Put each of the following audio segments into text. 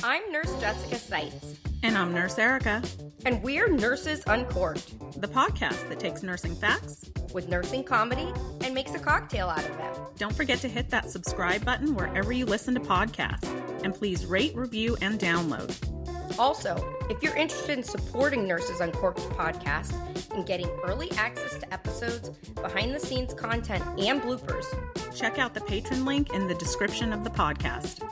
I'm Nurse Jessica Seitz. And I'm Nurse Erica. And we're Nurses Uncorked, the podcast that takes nursing facts with nursing comedy and makes a cocktail out of them. Don't forget to hit that subscribe button wherever you listen to podcasts. And please rate, review, and download. Also, if you're interested in supporting Nurses Uncorked podcast and getting early access to episodes, behind-the-scenes content, and bloopers, check out the Patron link in the description of the podcast.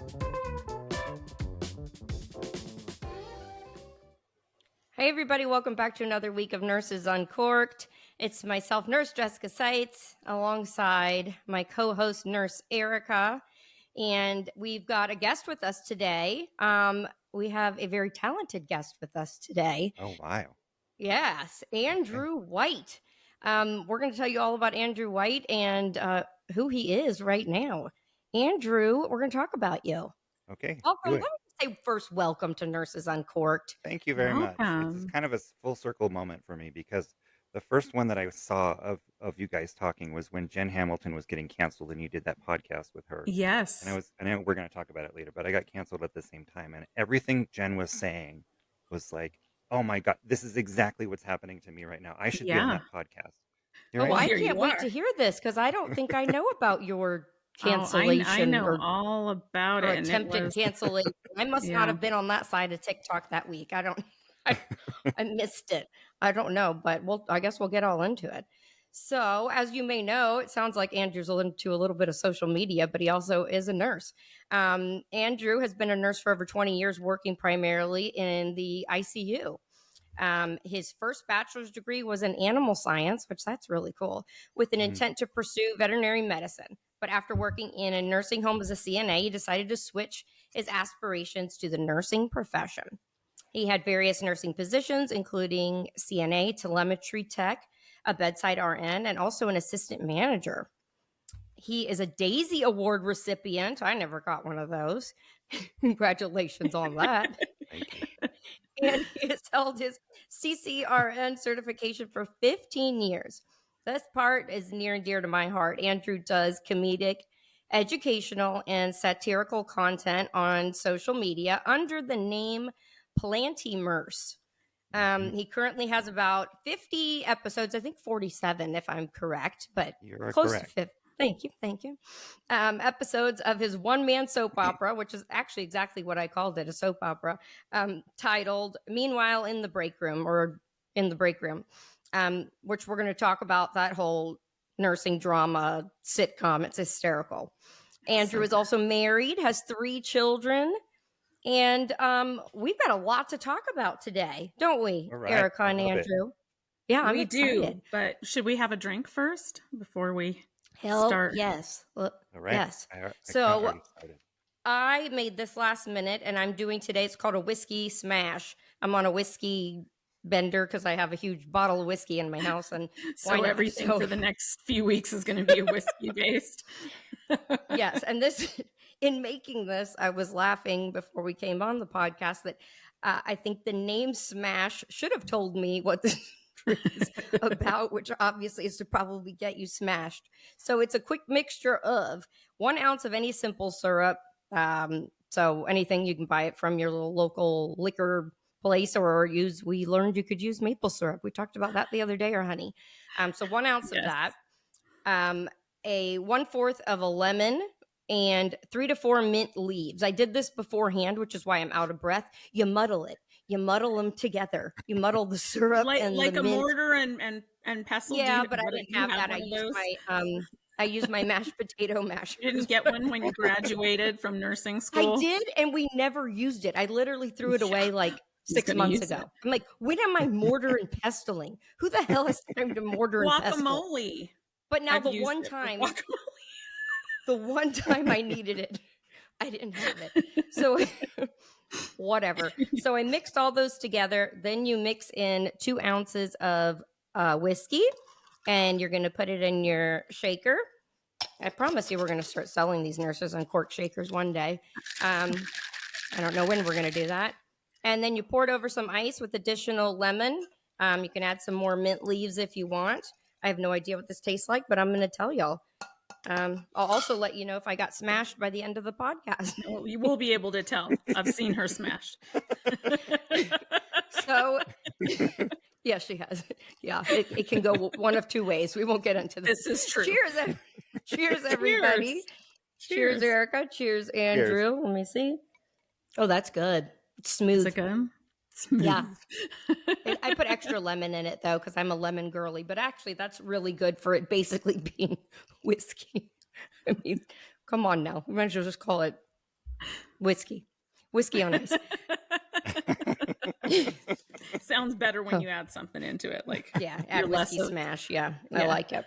Hey everybody, welcome back to another week of Nurses Uncorked. It's myself, Nurse Jessica Seitz, alongside my co-host, Nurse Erica, and we've got a guest with us today. We have a very talented guest with us today. Oh, wow. Yes, Andrew White. We're going to tell you all about Andrew White and who he is right now. Andrew, we're going to talk about you. Okay. Welcome. Let me say first, welcome to Nurses Uncorked. Thank you very much. It's kind of a full circle moment for me because the first one that I saw of you guys talking was when Jen Hamilton was getting canceled and you did that podcast with her. Yes. And I know we're going to talk about it later, but I got canceled at the same time. And everything Jen was saying was like, oh my God, this is exactly what's happening to me right now. I should be on that podcast. I can't wait to hear this because I don't think I know about your cancellation. I know all about it. Attempted cancellation. I must not have been on that side of TikTok that week. I missed it. I don't know, but I guess we'll get all into it. So, as you may know, it sounds like Andrew's into a little bit of social media, but he also is a nurse. Andrew has been a nurse for over 20 years, working primarily in the ICU. His first bachelor's degree was in animal science, which that's really cool, with an intent to pursue veterinary medicine. But after working in a nursing home as a CRNA, he decided to switch his aspirations to the nursing profession. He had various nursing positions, including CRNA, telemetry tech, a bedside RN, and also an assistant manager. He is a Daisy Award recipient. I never got one of those. Congratulations on that. Thank you. And he has held his CCRN certification for 15 years. This part is near and dear to my heart. Andrew does comedic, educational, and satirical content on social media under the name Planty-Merce. He currently has about 50 episodes, I think 47 if I'm correct, but You're close correct. to 50. Thank you. Episodes of his one-man soap opera, which is actually exactly what I called it, a soap opera, titled Meanwhile in the Breakroom, which we're going to talk about that whole nursing drama sitcom. It's hysterical. Andrew is also married, has 3 children, and we've got a lot to talk about today, don't we, All right. Erica and Andrew? Yeah, I'm excited. But should we have a drink first before we Hell, start? yes. All right. Yes. So I made this last minute, and I'm doing today. It's called a Whisky Smash. I'm on a whiskey bender because I have a huge bottle of whiskey in my house, and so everything for the next few weeks is going to be whiskey based. Yes, and this, in making this, I was laughing before we came on the podcast that I think the name Smash should have told me what this is about, which obviously is to probably get you smashed. So it's a quick mixture of 1 ounce of any simple syrup. So anything, you can buy it from your little local liquor place, or we learned you could use maple syrup. We talked about that the other day, or honey. So 1 ounce of that, a 1/4 of a lemon, and 3 to 4 mint leaves. I did this beforehand, which is why I'm out of breath. You muddle it. You muddle them together. You muddle the syrup and like the a mint. mortar and pestle. Yeah, but I didn't have that. I used my mashed potato masher. You didn't get one when you graduated from nursing school? I did, and we never used it. I literally threw it away like 6 months ago. I'm like, when am I mortar and pestling? Who the hell has time to mortar and pestle? Guacamole. But now the one time I needed it, I didn't have it. So whatever. So I mixed all those together. Then you mix in 2 ounces of whiskey, and you're going to put it in your shaker. I promise you we're going to start selling these Nurses Uncorked shakers one day. I don't know when we're going to do that. And then you pour it over some ice with additional lemon. You can add some more mint leaves if you want. I have no idea what this tastes like, but I'm going to tell y'all. I'll also let you know if I got smashed by the end of the podcast. Well, you will be able to tell. I've seen her smashed. So, yeah, she has. Yeah, it can go one of two ways. We won't get into this. This is true. Cheers, everybody. Cheers, Erica. Cheers, Andrew. Cheers. Let me see. Oh, that's good. It's smooth. Is it good? Smooth. Yeah. I put extra lemon in it, though, because I'm a lemon girly. But actually, that's really good for it basically being whiskey. I mean, come on now. We might as well just call it whiskey. Whiskey on ice. Sounds better when you add something into it. Like, yeah, add Whisky Smash. Yeah, I like it.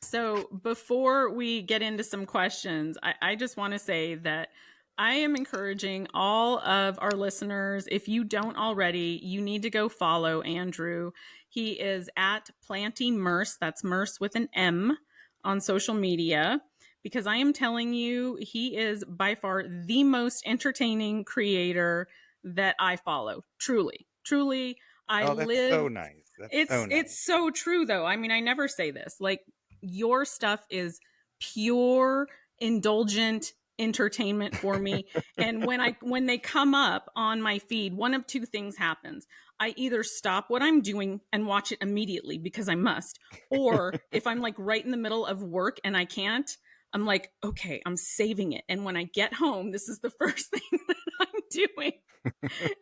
So before we get into some questions, I just want to say that I am encouraging all of our listeners, if you don't already, you need to go follow Andrew. He is at Planty Murse, that's Murse with an M, on social media, because I am telling you, he is by far the most entertaining creator that I follow. Truly. That's so nice. It's so true, though. I mean, I never say this. Like, your stuff is pure, indulgent entertainment for me. And when they come up on my feed, one of two things happens. I either stop what I'm doing and watch it immediately because I must, or if I'm like right in the middle of work and I can't, I'm like, okay, I'm saving it. And when I get home, this is the first thing that I'm doing.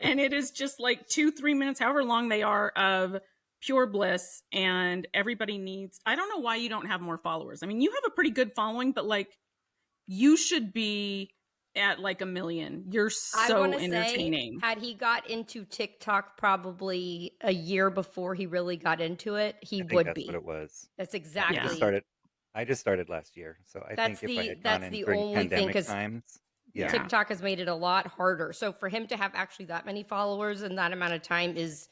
And it is just like 2-3 minutes, however long they are, of pure bliss. And everybody needs, I don't know why you don't have more followers. I mean, you have a pretty good following, but like, you should be at like 1 million. You're so entertaining. Had he got into TikTok probably a year before he really got into it, he would be. That's what it was. That's exactly. I just started last year, so I think if I had gone in during pandemic times, TikTok has made it a lot harder. So for him to have actually that many followers in that amount of time is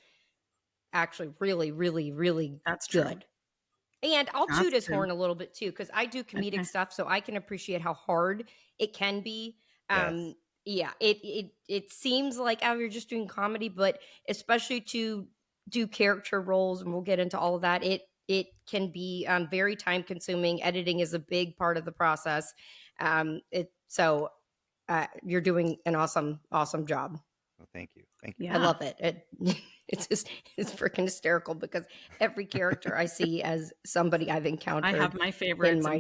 actually really, really, really good. And I'll toot his horn a little bit too, because I do comedic stuff, so I can appreciate how hard it can be. Yeah, it seems like you're just doing comedy, but especially to do character roles, and we'll get into all of that, it can be very time consuming. Editing is a big part of the process. You're doing an awesome job. Well, thank you. I love it. It's freaking hysterical because every character I see as somebody I've encountered. I have my favorites. I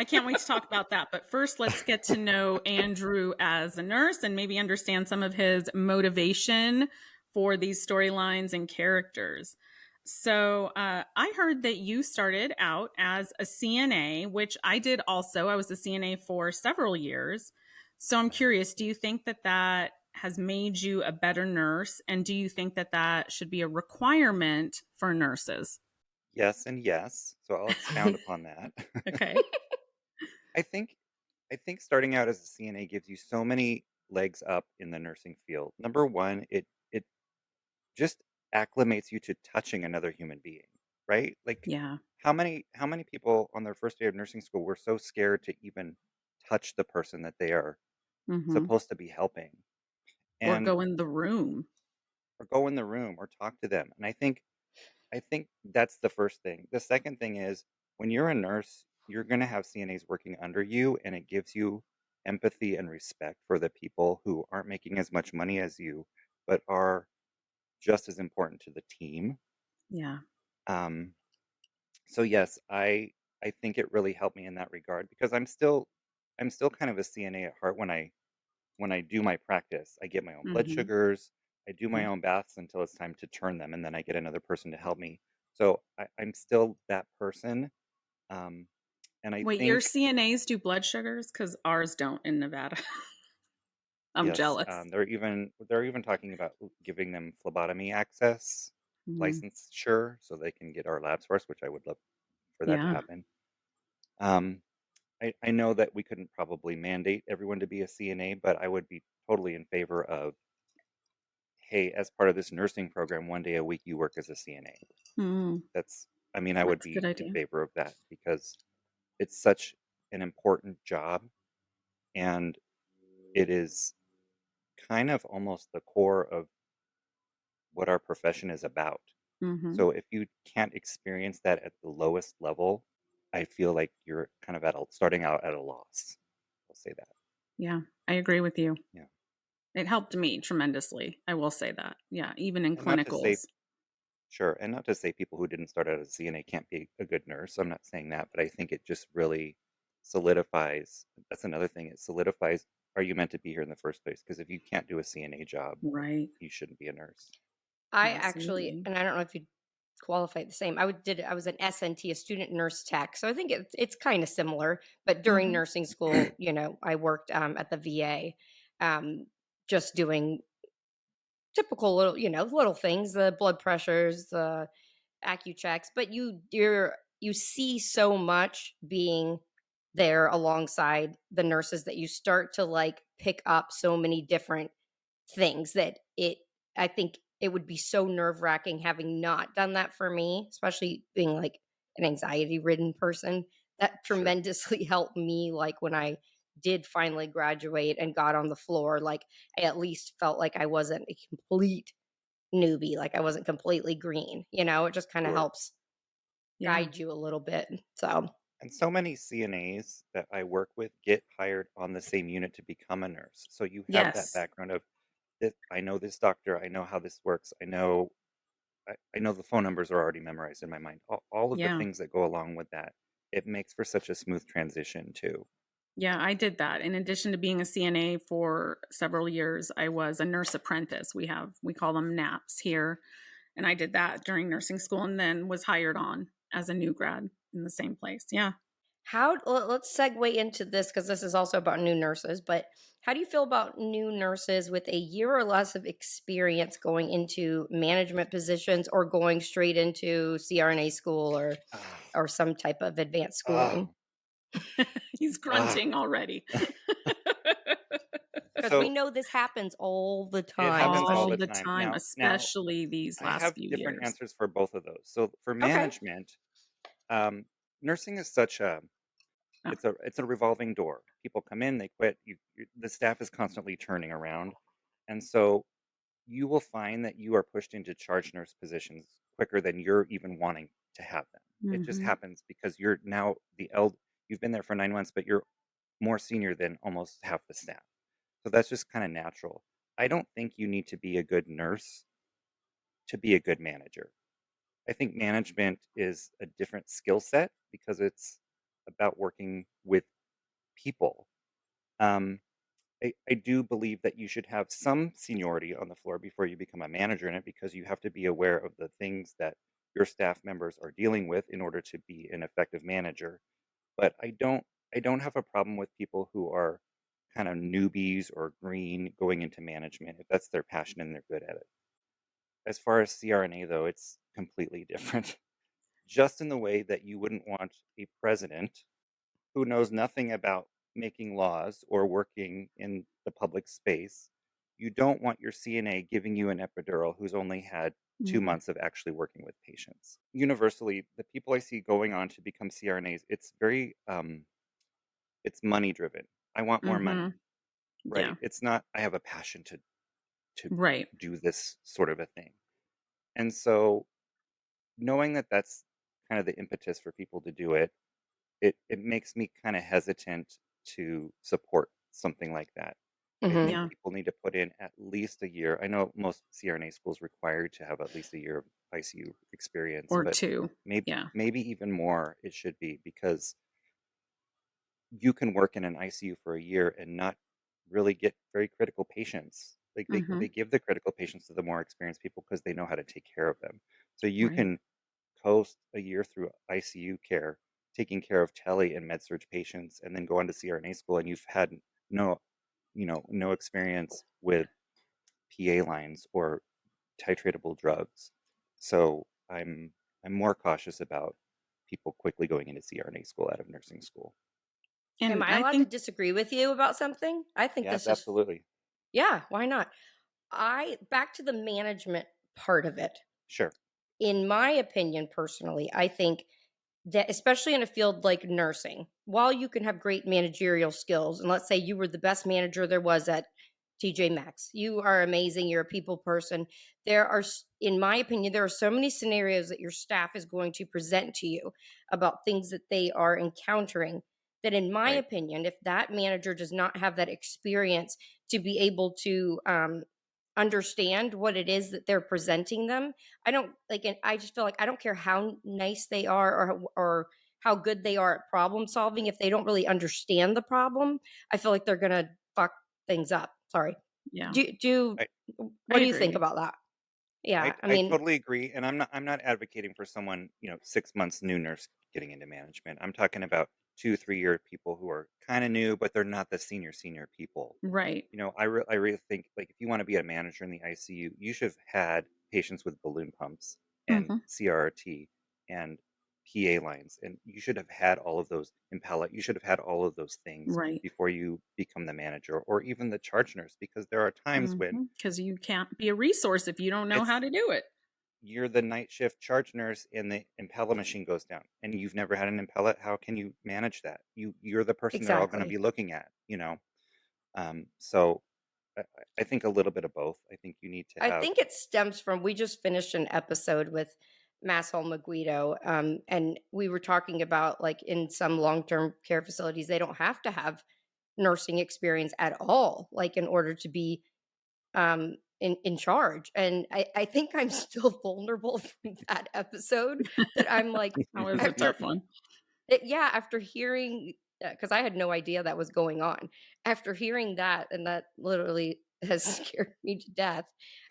can't wait to talk about that. But first, let's get to know Andrew as a nurse and maybe understand some of his motivation for these storylines and characters. So I heard that you started out as a CNA, which I did also. I was a CNA for several years. So I'm curious, do you think that has made you a better nurse? And do you think that should be a requirement for nurses? Yes and yes. So I'll expound upon that. Okay. I think starting out as a CNA gives you so many legs up in the nursing field. Number one, it just acclimates you to touching another human being, right? Like, how many people on their first day of nursing school were so scared to even touch the person that they are supposed to be helping? Or go in the room. Or talk to them. And I think that's the first thing. The second thing is, when you're a nurse, you're going to have CNAs working under you, and it gives you empathy and respect for the people who aren't making as much money as you, but are just as important to the team. Yeah. So yes, I think it really helped me in that regard, because I'm still kind of a CNA at heart. When I do my practice, I get my own blood sugars, I do my own baths until it's time to turn them, and then I get another person to help me. So I'm still that person. And I think your CNAs do blood sugars? Because ours don't in Nevada. I'm jealous. They're even talking about giving them phlebotomy access, licensure, so they can get our labs for us, which I would love for that to happen. I know that we couldn't probably mandate everyone to be a CNA, but I would be totally in favor of, hey, as part of this nursing program, 1 day a week you work as a CNA. I would be in favor of that, because it's such an important job, and it is kind of almost the core of what our profession is about. So if you can't experience that at the lowest level, I feel like you're kind of starting out at a loss. I'll say that. Yeah, I agree with you. Yeah. It helped me tremendously. I will say that. Yeah, even in And not to say, clinicals. sure, and not to say people who didn't start out as a CNA can't be a good nurse. I'm not saying that, but I think it just really solidifies. That's another thing. It solidifies, are you meant to be here in the first place? Because if you can't do a CNA job, Right. you shouldn't be a nurse. I actually, Absolutely. and I don't know if you qualify the same. I was an SNT, a student nurse tech. So I think it's kind of similar, but during Mhm. nursing school, I worked at the VA, um, just doing typical little things, the blood pressures, the checks, but you see so much being there alongside the nurses that you start to like pick up so many different things that I think it would be so nerve-wracking having not done that for me, especially being like an anxiety-ridden person. That Sure. tremendously helped me, like when I did finally graduate and got on the floor, like I at least felt like I wasn't a complete newbie, like I wasn't completely green. It just kind of Sure. helps Yeah. guide you a little bit. So, And so many CNAs that I work with get hired on the same unit to become a nurse. So you have that Yes. background of this, I know this doctor, I know how this works, I know the phone numbers are already memorized in my mind. All of the Yeah. things that go along with that. It makes for such a smooth transition too. Yeah, I did that. In addition to being a CNA for several years, I was a nurse apprentice. We call them NAPs here. And I did that during nursing school and then was hired on as a new grad in the same place. Yeah. let's segue into this because this is also about new nurses. But how do you feel about new nurses with a year or less of experience going into management positions or going straight into CRNA school Ah, or some type of advanced ah, schooling? He's ah. grunting already. Because we So know this happens all the it time, happens all All the especially. the time. time, Now especially these I last have few different years. answers for both of those. So for Okay. management, um, nursing is such a Oh, it's a revolving door. People come in, they quit. The staff is constantly turning around, and so you will find that you are pushed into charge nurse positions quicker than you're even wanting to have them. It just mhm. happens because you're now you've been there for 9 months, but you're more senior than almost half the staff. So that's just kind of natural. I don't think you need to be a good nurse to be a good manager. I think management is a different skill set because it's about working with people. Um, I do believe that you should have some seniority on the floor before you become a manager in it because you have to be aware of the things that your staff members are dealing with in order to be an effective manager. But I don't have a problem with people who are kind of newbies or green going into management if that's their passion and they're good at it. As far as CRNA though, it's completely different. Just in the way that you wouldn't want a president who knows nothing about making laws or working in the public space. You don't want your CNA giving you an epidural who's only had 2 months of actually working with patients. Universally, the people I see going on to become CRNAs, it's very, it's money driven. I want more money, Mhm. right? Yeah. It's not, I have a passion to Right. do this sort of a thing. And so knowing that that's kind of the impetus for people to do it, it makes me kind of hesitant to support something like that. I Hmm. think Yeah. people need to put in at least a year. I know most CRNA schools require you to have at least a year of ICU experience, Or but 2. maybe Yeah. maybe even more it should be because you can work in an ICU for a year and not really get very critical patients. Like they Mhm. give the critical patients to the more experienced people because they know how to take care of them. So you Right. can coast a year through ICU care, taking care of tele and med surg patients, and then go on to CRNA school, and you've had no, no experience with PA lines or titratable drugs. So I'm more cautious about people quickly going into CRNA school out of nursing school. Am And I I allowed to think disagree with you about something? I think Yes, this is, absolutely. yeah, why not? Back to the management part of it. Sure. In my opinion, personally, I think that especially in a field like nursing, while you can have great managerial skills, and let's say you were the best manager there was at TJ Maxx. You are amazing. You're a people person. There are, in my opinion, there are so many scenarios that your staff is going to present to you about things that they are encountering that, in my Right. opinion, if that manager does not have that experience to be able to understand what it is that they're presenting them, I don't like, and I just feel like I don't care how nice they are or how good they are at problem solving. If they don't really understand the problem, I feel like they're gonna fuck things up. Sorry. Yeah. Do I, what I do you think agree. about that? Yeah, I I mean, totally agree, and I'm not advocating for someone 6 months new nurse getting into management. I'm talking about 2 3 year people who are kind of new, but they're not the senior people. Right. I really think, like, if you want to be a manager in the ICU, you should have had patients with balloon pumps and Hmm. CRT and PA lines, and you should have had all of those impella. You should have had all of those things Right. before you become the manager or even the charge nurse, because there are times when Because you can't be a resource if you don't know how it's to do it. you're the night shift charge nurse and the impella machine goes down and you've never had an impella. How can you manage that? You're the person they're all going to exactly. be looking at. So I think a little bit of both. I think you need to I have. think it stems from, we just finished an episode with Masshole Maguido, and we were talking about, like, in some long-term care facilities, they don't have to have nursing experience at all, like, in order to be in charge. And I think I'm still vulnerable from that episode, that I'm like, That was a after tough one. yeah, after hearing, because I had no idea that was going on. After hearing that, and that literally has scared me to death,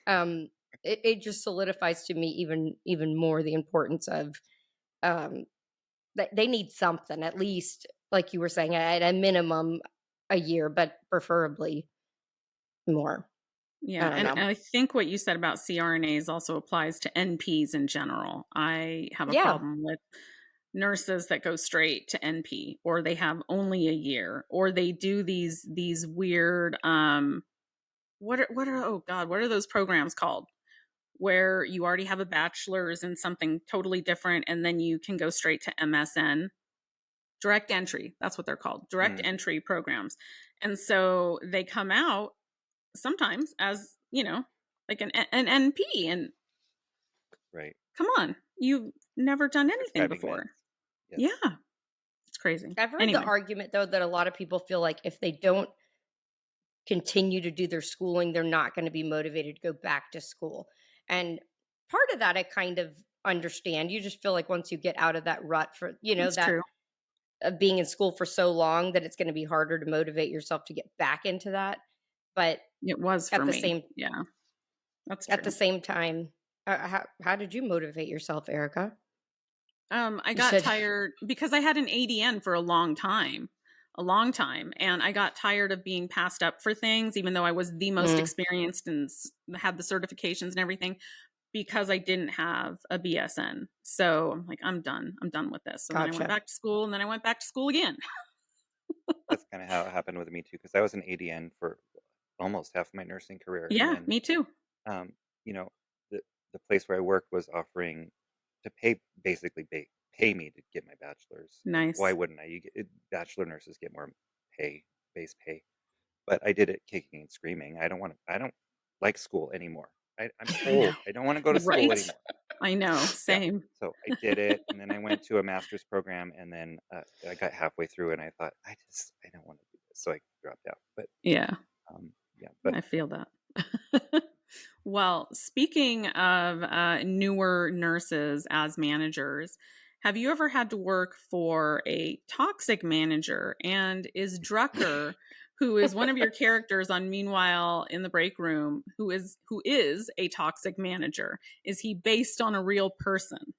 um, it just solidifies to me even more the importance of, um, that they need something, at least, like you were saying, at a minimum a year, but preferably more. I Yeah, don't and know. I think what you said about CRNAs also applies to NPs in general. I have a Yeah, problem with nurses that go straight to NP, or they have only a year, or they do these weird what are, oh god, what are those programs called, where you already have a bachelor's in something totally different and then you can go straight to MSN. Direct entry, that's what they're called, direct Mm, entry programs. And so they come out sometimes as, like an NP, and right. come on, you've never done anything Prescribing meds. before. Yes. Yeah, it's crazy. I've heard the Anyway, argument, though, that a lot of people feel like if they don't continue to do their schooling, they're not going to be motivated to go back to school. And part of that I kind of understand. You just feel like once you get out of that rut, for, it's that true. of being in school for so long, that it's going to be harder to motivate yourself to get back into that. But It was for at the me. same Yeah, that's at the true. same time, how did you motivate yourself, Erica? I You got said, tired because I had an ADN for a long time, and I got tired of being passed up for things, even though I was the most mm, experienced and had the certifications and everything, because I didn't have a BSN. So I'm like, I'm done. I'm done with this. So then I went gotcha. back to school, and then I went back to school again. That's kind of how it happened with me too, because I was an ADN for almost half my nursing career, and Yeah, then me too. um, you know, the place where I worked was offering to pay, basically pay me to get my bachelor's, and why Nice. wouldn't I? Bachelor nurses get more pay, base pay, but I did it kicking and screaming. I don't like school anymore. I'm I know. old. I don't want to go to school Right? anymore. I know. Yeah. Same. So I did it, and then I went to a master's program, and then I got halfway through, and I thought, I don't want to do this, so I dropped out. But Yeah, yeah, but I feel that. Well, speaking of newer nurses as managers, have you ever had to work for a toxic manager? And is Drucker, who is one of your characters on Meanwhile in the Break Room, who is a toxic manager, is he based on a real person?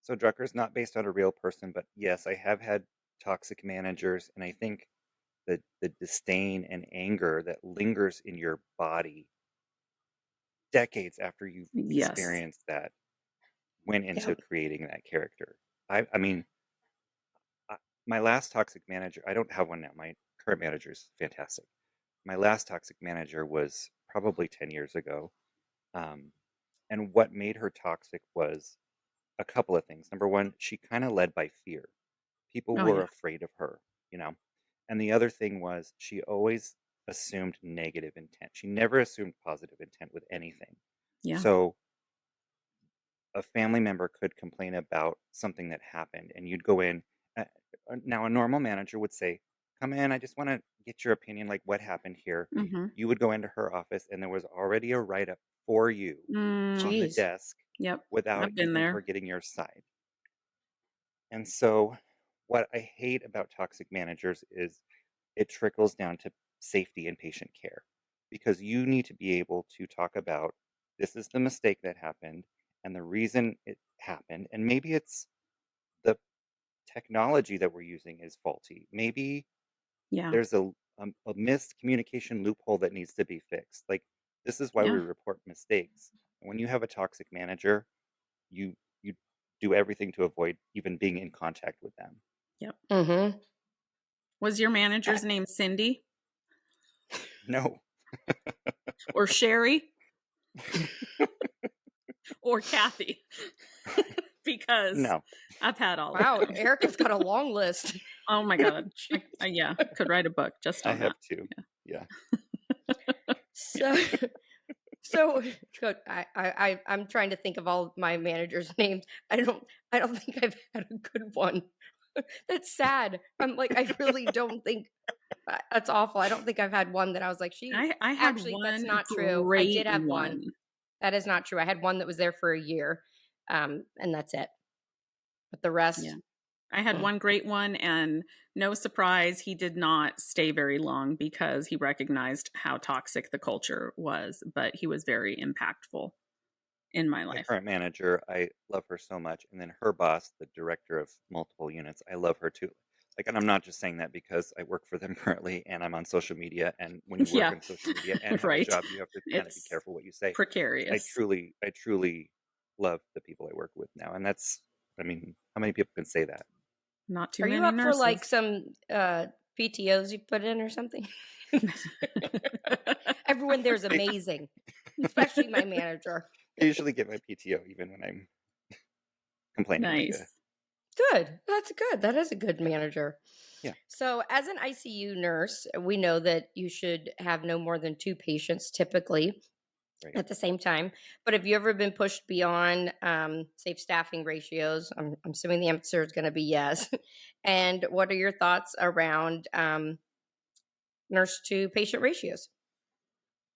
so Drucker's not based on a real person, but yes, I have had toxic managers, and I think the disdain and anger that lingers in your body decades after you've Yes. experienced that went into Yep. creating that character. I mean, my last toxic manager, I don't have one now. My current manager is fantastic. My last toxic manager was probably 10 years ago. Um, and what made her toxic was a couple of things. Number one, she kind of led by fear. People Oh were yeah. afraid of her, you know. And the other thing was she always assumed negative intent. She never assumed positive intent with anything. Yeah. So a family member could complain about something that happened, and you'd go in. Now, a normal manager would say, "Come in, I just want to get your opinion, like what happened here." Mm-hmm. You would go into her office, and there was already a write-up for you on the Jeez. desk Yep. without I've been even her there. getting your side. And so what I hate about toxic managers is it trickles down to safety and patient care, because you need to be able to talk about, this is the mistake that happened and the reason it happened. And maybe it's the technology that we're using is faulty. Maybe Yeah. there's a missed communication loophole that needs to be fixed. Like, this is why we Yeah. report mistakes. And when you have a toxic manager, you do everything to avoid even being in contact with them. Yep. Mm-hmm. Was your manager's name Cindy No. or Sherry or Kathy? Because No. I've had all Wow, of them. Erica's got a long list. Oh my God. Yeah, could write a book just I on have that. two. Yeah. So good. I'm trying to think of all of my managers' names. I don't think I've had a good one. That's sad. I'm like, I really don't think that's awful. I don't think I've had one that I was like, I had actually, one. that's not true. I did have one. That is not true. I had one that was there for a year, and that's it. But the rest, yeah. I had one great one, and no surprise, he did not stay very long because he recognized how toxic the culture was, but he was very impactful in my My life. current manager, I love her so much. And then her boss, the director of multiple units, I love her too. Like, and I'm not just saying that because I work for them currently and I'm on social media. And when you work on social media and have a job, you have to kind of be careful what you say. Precarious. I truly love the people I work with now. And that's, I mean, how many people can say that? Not too are many you up nurses. for like some PTOs you put in or something? Everyone there's amazing, especially my manager. I usually get my PTO even when I'm complaining. Nice. Good. That's good. That is a good manager. Yeah. So as an ICU nurse, we know that you should have no more than 2 patients typically at the same time. But have you ever been pushed beyond safe staffing ratios? I'm assuming the answer is going to be yes. And what are your thoughts around nurse to patient ratios?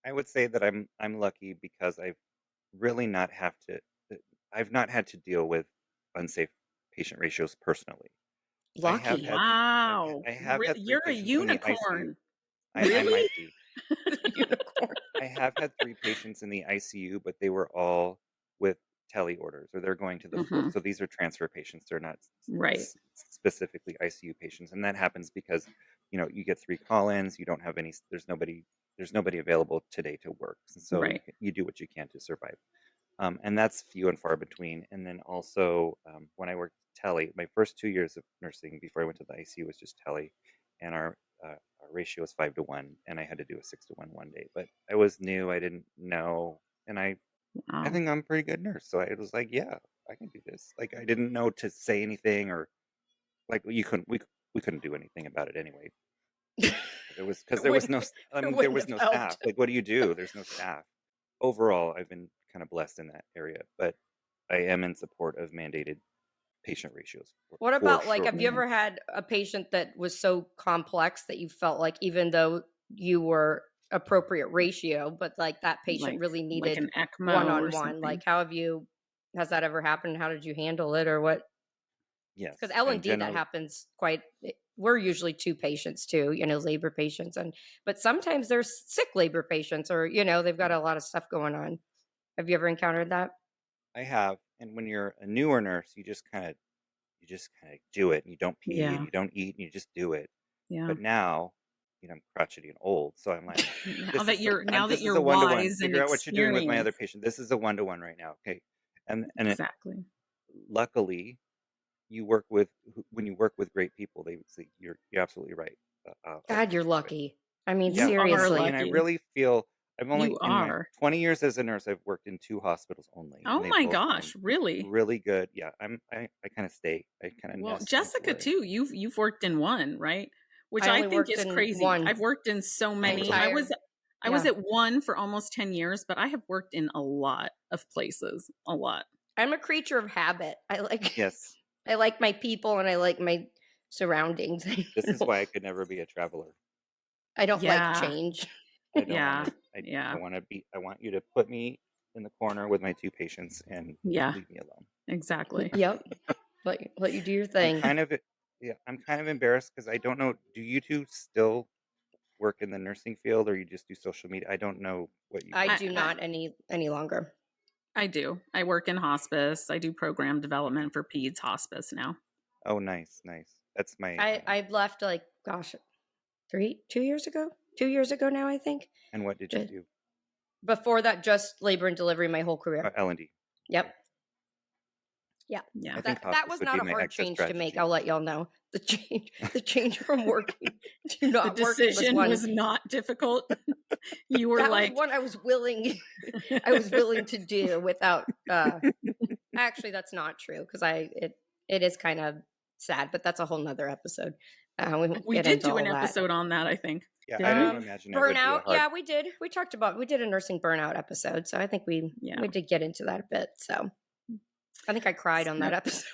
I would say that I'm lucky because I've really not had to deal with unsafe patient ratios personally. Lucky. Wow. I have had 3 You're a patients in the ICU. unicorn. I might be. I have had 3 patients in the ICU, but they were all with tele orders, or they're going to the floor. So these are transfer patients. They're not specifically ICU patients. And that happens because, you get 3 call-ins, you don't have any, there's nobody available today to work. So you do what you can to survive. And that's few and far between. And then also when I worked tele, my first 2 years of nursing before I went to the ICU was just tele. And our ratio was 5-1, and I had to do a 6-1 one day. But I was new, I didn't know, and I think I'm a pretty good nurse. So I was like, yeah, I can do this. Like, I didn't know to say anything, or like we couldn't do anything about it anyway. There was no staff. Like, what do you do? There's no staff. Overall, I've been kind of blessed in that area, but I am in support of mandated patient ratios. What about have you ever had a patient that was so complex that you felt like even though you were appropriate ratio, but like that patient really needed an ECMO one-on-one? Like, has that ever happened? How did you handle it, or what? Yes. Because L&D, that happens we're usually 2 patients too, labor patients, but sometimes there's sick labor patients, or, they've got a lot of stuff going on. Have you ever encountered that? I have. And when you're a newer nurse, you just kind of do it, and you don't pee and you don't eat, and you just do it. Yeah. But now, I'm crotchety and old, so I'm like, now that you're wise, figure out what you're doing with my other patient. This is a 1-to-1 right now, okay? And exactly. Luckily, when you work with great people, they say you're absolutely right. God, you're lucky. I mean, you seriously. And I really feel I've only in my 20 years as a nurse, I've worked in 2 hospitals only. Oh my gosh, really? Really good. Yeah, I kind of stay. I kind of Jessica too. You've worked in 1, right? which I I only think worked is in crazy. one. I've worked in so many. Entire- I was at one for almost 10 years, but I have worked in a lot of places, a lot. I'm a creature of habit. Yes. I like my people and I like my surroundings. This is why I could never be a traveler. I don't like Yeah. change. I don't Yeah. want to, I want you to put me in the corner with my 2 patients and Yeah. leave me alone. Exactly. Yep. Let you do your thing. I'm kind of embarrassed because I don't know. Do you 2 still work in the nursing field, or you just do social media? I don't know what you. I do not any longer. I do. I work in hospice. I do program development for peds hospice now. Oh, nice. That's my. I left 2 years ago. 2 years ago now, I think. And what did you do? Before that, just labor and delivery my whole career. L&D. Yep. Yeah. I think that was not a hard change to make. I'll let y'all know. The change from working to not the working decision was not difficult. You were that like was one I was willing to do without actually that's not true because it is kind of sad, but that's a whole nother episode. We did do an episode on that, I think. Yeah, I don't imagine burnout. Yeah, we did. We did a nursing burnout episode, so I think we did get into that a bit. So I think I cried on that episode.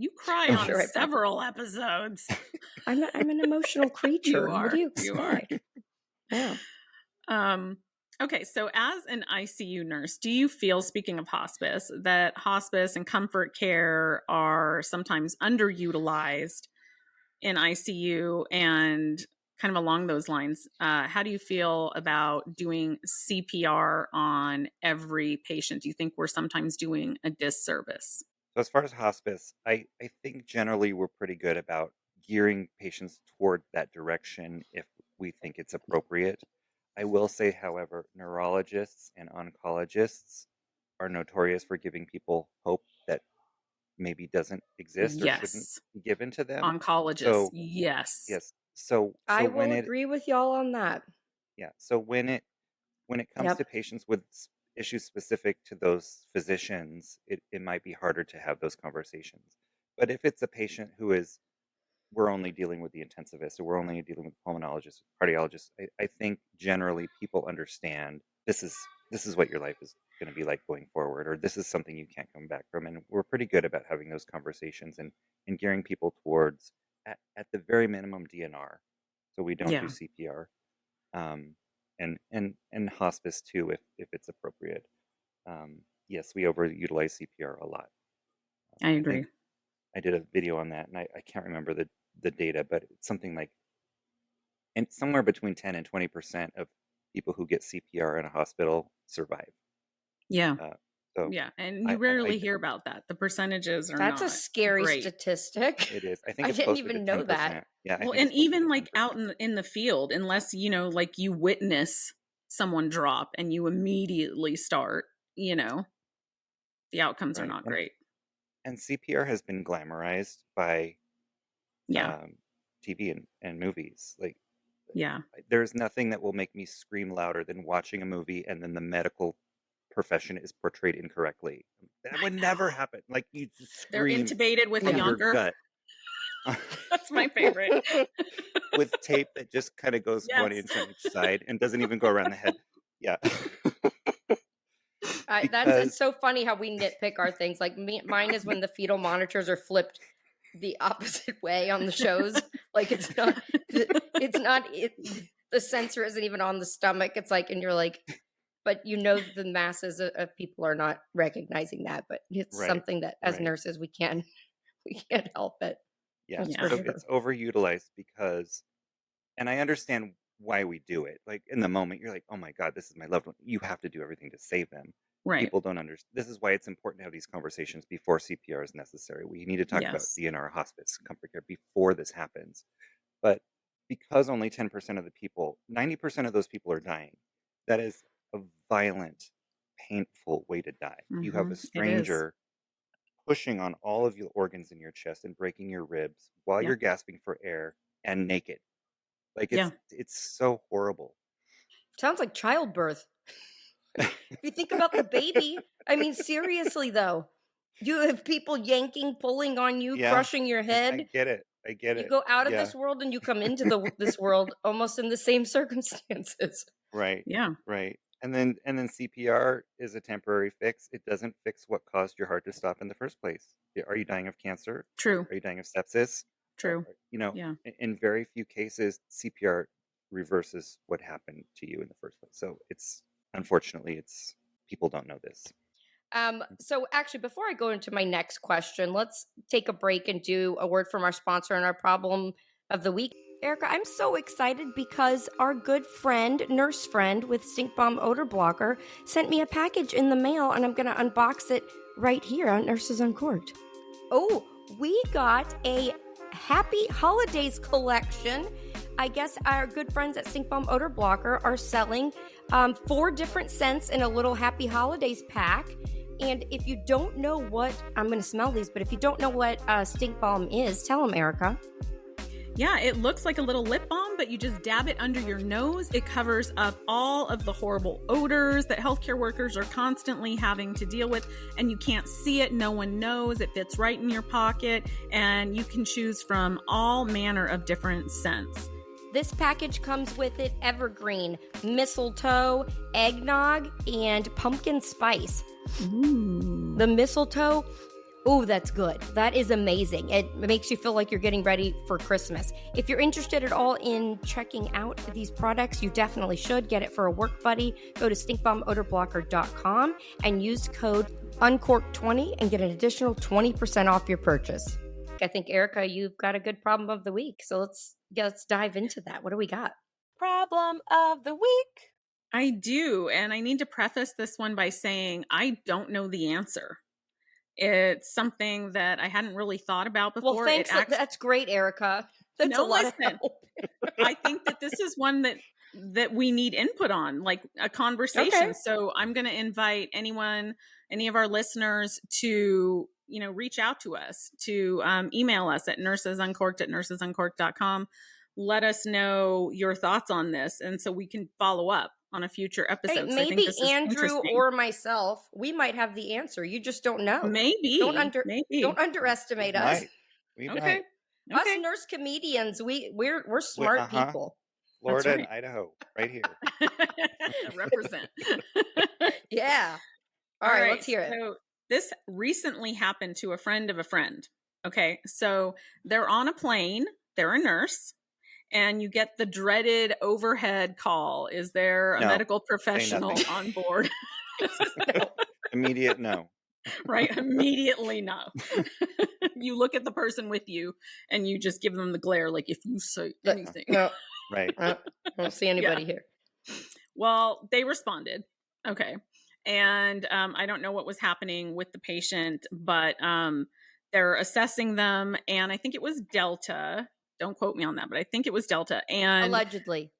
You cry on several episodes. I'm an emotional creature. You are. What do you You are. Yeah. Okay, so as an ICU nurse, do you feel, speaking of hospice, that hospice and comfort care are sometimes underutilized in ICU? And kind of along those lines, how do you feel about doing CPR on every patient? Do you think we're sometimes doing a disservice? So as far as hospice, I think generally we're pretty good about gearing patients toward that direction if we think it's appropriate. I will say, however, neurologists and oncologists are notorious for giving people hope that maybe doesn't exist or shouldn't be given to them. Oncologists, yes. So I will agree with y'all on that. Yeah. So when it comes to patients with issues specific to those physicians, it might be harder to have those conversations. But if it's a patient who is, we're only dealing with the intensivist, or we're only dealing with pulmonologists, cardiologists, I think generally people understand this is what your life is going to be like going forward, or this is something you can't come back from. And we're pretty good about having those conversations and gearing people towards, at the very minimum, DNR. So we don't do CPR. And hospice too, if it's appropriate. Yes, we overutilize CPR a lot. I agree. I did a video on that, and I can't remember the data, but it's something like, and somewhere between 10 and 20% of people who get CPR in a hospital survive. Yeah. And you rarely hear about that. The percentages are that's a scary statistic. It is. I think I didn't even know that. Yeah. Well, and even like out in the field, unless like you witness someone drop and you immediately start, the outcomes are not great. And CPR has been glamorized by TV and movies. There's nothing that will make me scream louder than watching a movie and then the medical profession is portrayed incorrectly. That would never happen. Like, you scream. They're intubated with a yonker. Gut. That's my favorite. With tape that just kind of goes 1 inch on each side and doesn't even go around the head. Yeah. It's so funny how we nitpick our things. Like mine is when the fetal monitors are flipped the opposite way on the shows. Like the sensor isn't even on the stomach. It's like, and you're like, but the masses of people are not recognizing that. But it's something that as nurses we can't help it. Yeah, it's overutilized because, and I understand why we do it. Like, in the moment, you're like, oh my God, this is my loved one. You have to do everything to save them. Right. People don't understand. This is why it's important to have these conversations before CPR is necessary. We need to talk about DNR, hospice, comfort care before this happens. But because only 10% of the people, 90% of those people are dying, that is a violent, painful way to die. Mm-hmm. You have a stranger pushing on all of your organs in your chest and breaking your ribs while you're gasping for air and naked. Like, it's so horrible. Sounds like childbirth. If you think about the baby, I mean, seriously though, you have people yanking, pulling on you, crushing your head. I get it. I get You it. go out of Yeah. this world and you come into this world almost in the same circumstances. Right. Yeah. Right. And then CPR is a temporary fix. It doesn't fix what caused your heart to stop in the first place. Are you dying of cancer? True. Are you dying of sepsis? True. Yeah. In very few cases, CPR reverses what happened to you in the first place. So unfortunately, people don't know this. So actually, before I go into my next question, let's take a break and do a word from our sponsor and our problem of the week. Erica, I'm so excited because our good friend, nurse friend with Stink Bomb Odor Blocker sent me a package in the mail, and I'm going to unbox it right here on Nurses Uncorked. Oh, we got a Happy Holidays collection. I guess our good friends at Stink Bomb Odor Blocker are selling 4 different scents in a little Happy Holidays pack. And if you don't know what, I'm going to smell these, but if you don't know what Stink Bomb is, tell them, Erica. Yeah, it looks like a little lip balm, but you just dab it under your nose. It covers up all of the horrible odors that healthcare workers are constantly having to deal with, and you can't see it. No one knows. It fits right in your pocket, and you can choose from all manner of different scents. This package comes with it evergreen, mistletoe, eggnog, and pumpkin spice. Ooh. The mistletoe, that's good. That is amazing. It makes you feel like you're getting ready for Christmas. If you're interested at all in checking out these products, you definitely should get it for a work buddy. Go to stinkbombodorBlocker.com and use code UNCORK20 and get an additional 20% off your purchase. I think, Erica, you've got a good problem of the week. So let's dive into that. What do we got? Problem of the week. I do. And I need to preface this one by saying I don't know the answer. It's something that I hadn't really thought about before. Well, thanks. That's great, Erica. That's a lot of help. I think that this is one that we need input on, like a conversation. Okay. So I'm going to invite any of our listeners to, reach out to us, to email us at nursesuncorked@nursesuncorked.com. Let us know your thoughts on this. And so we can follow up on a future episode. Hey, maybe Andrew or myself, we might have the answer. You just don't know. Maybe. Don't maybe. underestimate us. We Okay. Us nurse comedians, we're smart people. Florida right. and Idaho, right here. Represent. Yeah. All right, let's hear it. So this recently happened to a friend of a friend. Okay, so they're on a plane. They're a nurse. And you get the dreaded overhead call. Is there a medical professional on board? No. Immediate no. Right? Immediately no. You look at the person with you and you just give them the glare like, if you say anything. No. Right. I don't see anybody here. Well, they responded. Okay. And I don't know what was happening with the patient, but they're assessing them. And I think it was Delta. Don't quote me on that, but I think it was Delta. And Allegedly.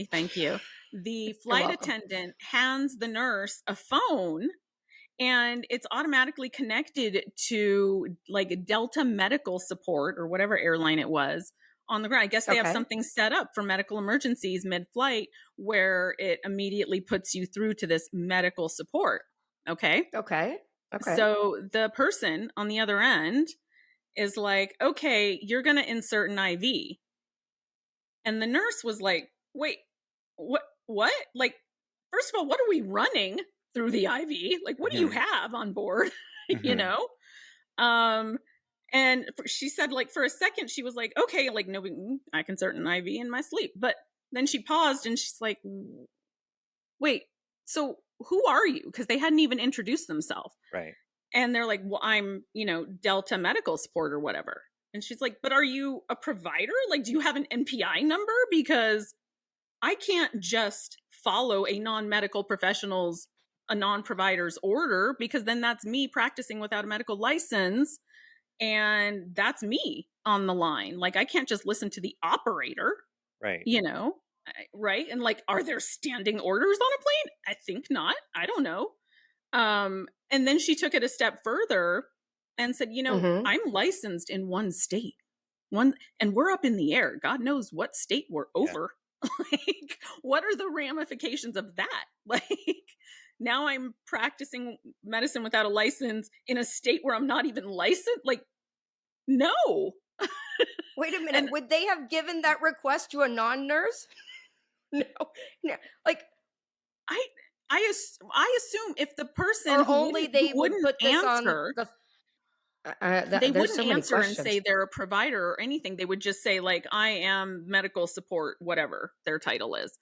Thank you. The flight attendant hands the nurse a phone, and it's automatically connected to like Delta medical support or whatever airline it was on the ground. I guess they have something set up for medical emergencies mid-flight where it immediately puts you through to this medical support. Okay. So the person on the other end is like, okay, you're going to insert an IV. And the nurse was like, wait, what? Like, first of all, what are we running through the IV? Like, what do you have on board? And she said, like, for a second, she was like, okay, like, no, I can insert an IV in my sleep. But then she paused and she's like, wait, so who are you? Because they hadn't even introduced themselves. Right. And they're like, well, I'm, Delta medical support or whatever. And she's like, but are you a provider? Like, do you have an NPI number? Because I can't just follow a non-medical professional's, a non-provider's order, because then that's me practicing without a medical license. And that's me on the line. Like, I can't just listen to the operator. Right. Right. And like, are there standing orders on a plane? I think not. I don't know. And then she took it a step further and said, I'm licensed in one state, and we're up in the air. God knows what state we're over. Like, what are the ramifications of that? Like, now I'm practicing medicine without a license in a state where I'm not even licensed. Like, No. Wait a minute. Would they have given that request to a non-nurse? No. Like, I assume if the person or who only they would wouldn't put this answer, on they there's wouldn't so many answer and questions. say they're a provider or anything. They would just say, like, I am medical support, whatever their title is.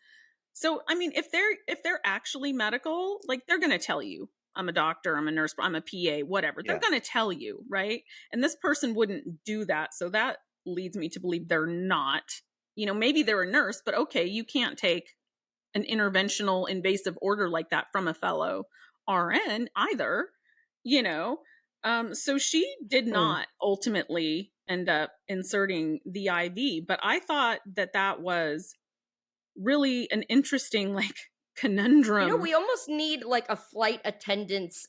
So, I mean, if they're actually medical, like, they're going to tell you, I'm a doctor, I'm a nurse, I'm a PA, whatever. They're going to tell you, right? And this person wouldn't do that. So that leads me to believe they're not. You know, maybe they're a nurse, but okay, you can't take an interventional invasive order like that from a fellow RN either, you know? So she did not ultimately end up inserting the IV, but I thought that was really an interesting, like, conundrum. You know, we almost need like a flight attendant's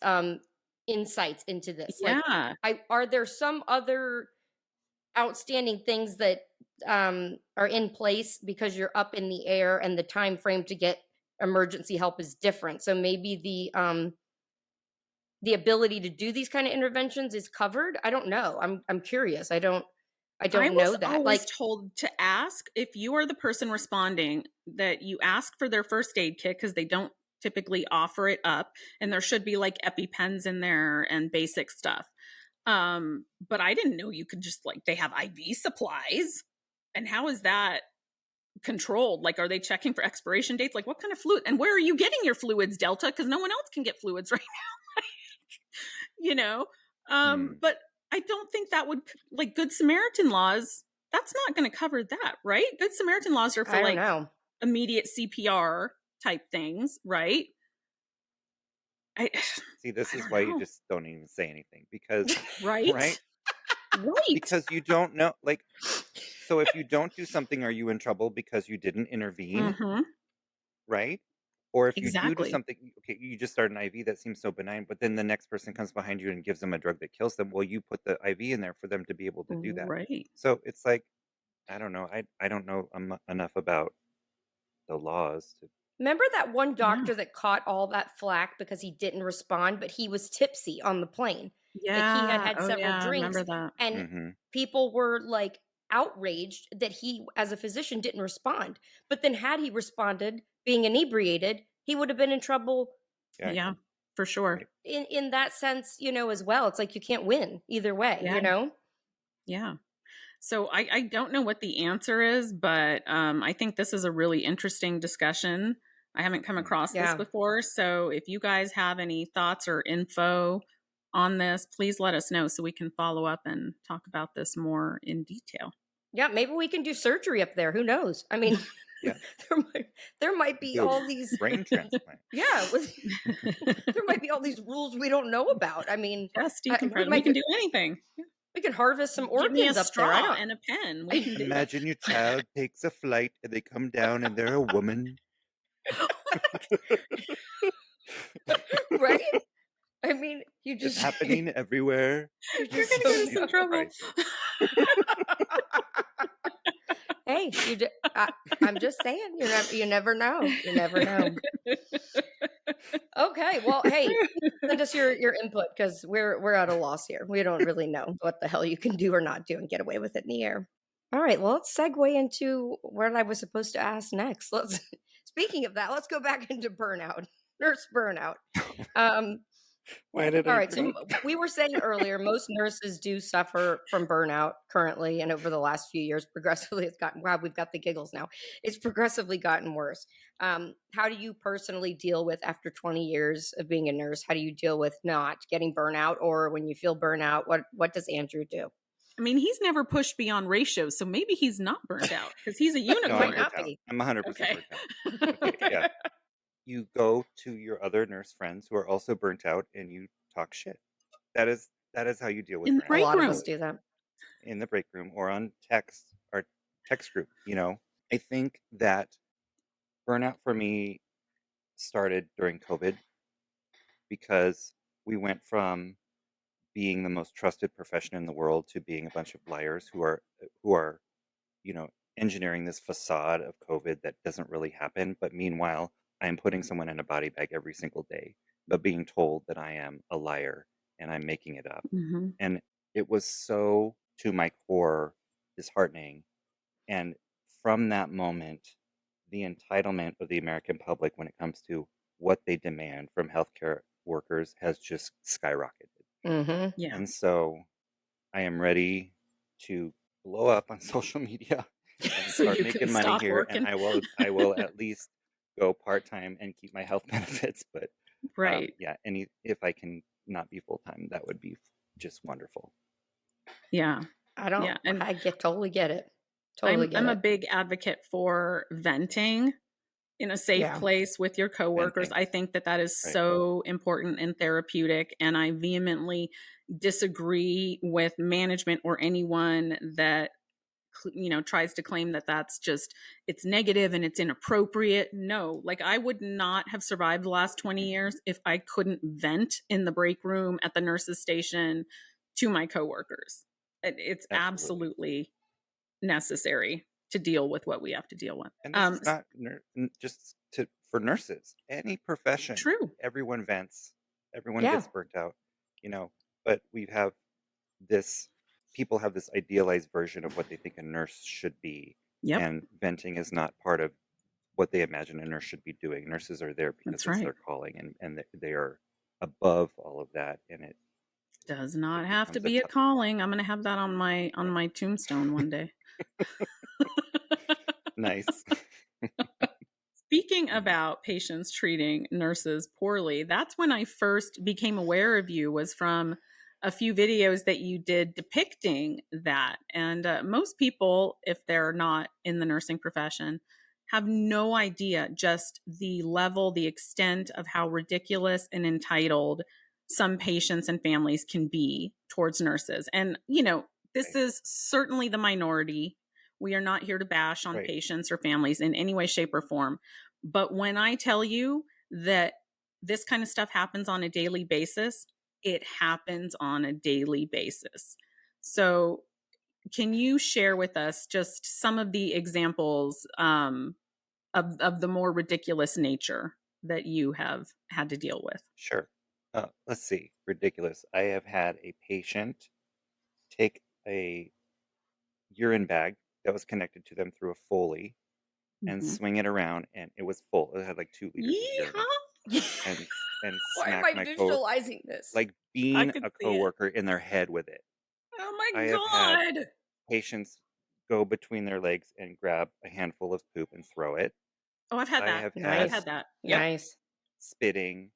insights into this. Yeah. Like, are there some other outstanding things that are in place because you're up in the air and the time frame to get emergency help is different? So maybe the ability to do these kind of interventions is covered. I don't know. I'm curious. I don't know that. I was told to ask, if you are the person responding, that you ask for their first aid kit, because they don't typically offer it up, and there should be like EpiPens in there and basic stuff. But I didn't know you could just, like, they have IV supplies. And how is that controlled? Like, are they checking for expiration dates? Like, what kind of fluid? And where are you getting your fluids, Delta? Because no one else can get fluids right now. You know? But I don't think that would, like, Good Samaritan laws, that's not going to cover that, right? Good Samaritan laws are for, like, immediate CPR type things, right? See, this is why you just don't even say anything, because right? Because you don't know, like, so if you don't do something, are you in trouble because you didn't intervene? Right? Or if you do something, okay, you just start an IV that seems so benign, but then the next person comes behind you and gives them a drug that kills them. Well, you put the IV in there for them to be able to do that. Right. So it's like, I don't know. I don't know enough about the laws. Remember that one doctor that caught all that flack because he didn't respond, but he was tipsy on the plane. Yeah. Like, he had several drinks. I remember that. And people were, like, outraged that he, as a physician, didn't respond. But then had he responded, being inebriated, he would have been in trouble. Yeah, for sure. In that sense, you know, as well. It's like you can't win either way, you know? Yeah. So I don't know what the answer is, but I think this is a really interesting discussion. I haven't come across this before. So if you guys have any thoughts or info on this, please let us know so we can follow up and talk about this more in detail. Yeah, maybe we can do surgery up there. Who knows? I mean, there might be all these brain transplant. Yeah, there might be all these rules we don't know about. I mean, we can do anything. We can harvest some organs. Give me a up straw there. and a pen. Imagine your child takes a flight and they come down and they're a woman. Right? I mean, you just it's happening everywhere. You're going to get us in trouble. Hey, I'm just saying, you never know. You never know. Okay, well, hey, send us your input, because we're at a loss here. We don't really know what the hell you can do or not do and get away with it in the air. All right, well, let's segue into what I was supposed to ask next. Speaking of that, let's go back into burnout, nurse burnout. Why did all right, so we were saying earlier, most nurses do suffer from burnout currently, and over the last few years, progressively it's gotten, wow, we've got the giggles now. It's progressively gotten worse. How do you personally deal with, after 20 years of being a nurse, how do you deal with not getting burnout? Or when you feel burnout, what does Andrew do? I mean, he's never pushed beyond ratios, so maybe he's not burnt out because he's a unicorn. No, I'm 100% burnt out. Yeah. You go to your other nurse friends who are also burnt out and you talk shit. That is how you deal with in the break room. A lot of us do that. In the break room or on text or text group, you know. I think that burnout for me started during COVID, because we went from being the most trusted profession in the world to being a bunch of liars who are, you know, engineering this facade of COVID that doesn't really happen. But meanwhile, I am putting someone in a body bag every single day, but being told that I am a liar and I'm making it up. And it was so to my core disheartening. And from that moment, the entitlement of the American public when it comes to what they demand from healthcare workers has just skyrocketed. Mm-hmm. Yeah. And so I am ready to blow up on social media and So start you can making money stop here. working. And I will at least go part-time and keep my health benefits. But Right. yeah, if I can not be full-time, that would be just wonderful. Yeah. I totally get it. I'm a big advocate for venting in a safe place with your coworkers. Venting. I think that is Right. so important and therapeutic. And I vehemently disagree with management or anyone that, tries to claim that that's just, it's negative and it's inappropriate. No, like I would not have survived the last 20 years if I couldn't vent in the break room at the nurses station to my coworkers. It's absolutely necessary to deal with what we have to deal with. And this is not just for nurses, any profession. True. Everyone vents, everyone gets burnt out, but people have this idealized version of what they think a nurse should be. Yep. And venting is not part of what they imagine a nurse should be doing. Nurses are there because That's it's right. their calling, and they are above all of that. And it does not have to be a calling. I'm going to have that on my tombstone one day. Nice. Speaking about patients treating nurses poorly, that's when I first became aware of you, was from a few videos that you did depicting that. And most people, if they're not in the nursing profession, have no idea just the level, the extent of how ridiculous and entitled some patients and families can be towards nurses. And, this is certainly the minority. We are not here to bash on patients or families in any way, shape, or form. But when I tell you that this kind of stuff happens on a daily basis, it happens on a daily basis. So can you share with us just some of the examples of the more ridiculous nature that you have had to deal with? Sure. Let's see. Ridiculous. I have had a patient take a urine bag that was connected to them through a Foley and swing it around, and it was full. It had like 2 liters of urine. And why am smack I my visualizing this? like being a coworker in their head with it. Oh my I God. have had patients go between their legs and grab a handful of poop and throw it. Oh, I've had that. I've had that. Yep. Nice. Spitting.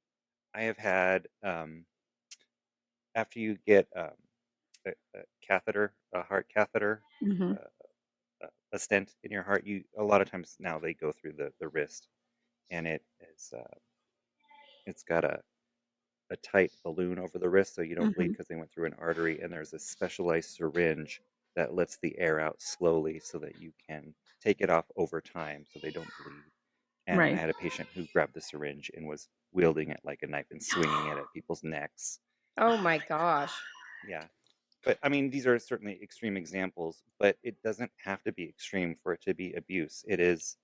I have had after you get a catheter, a heart catheter, a stent in your heart, a lot of times now they go through the wrist, and it's got a tight balloon over the wrist so you don't bleed because they went through an artery, and there's a specialized syringe that lets the air out slowly so that you can take it off over time so they don't bleed. And I had a patient who grabbed the syringe and was wielding it like a knife and swinging it at people's necks. Oh my gosh. Yeah. But I mean, these are certainly extreme examples, but it doesn't have to be extreme for it to be abuse. It is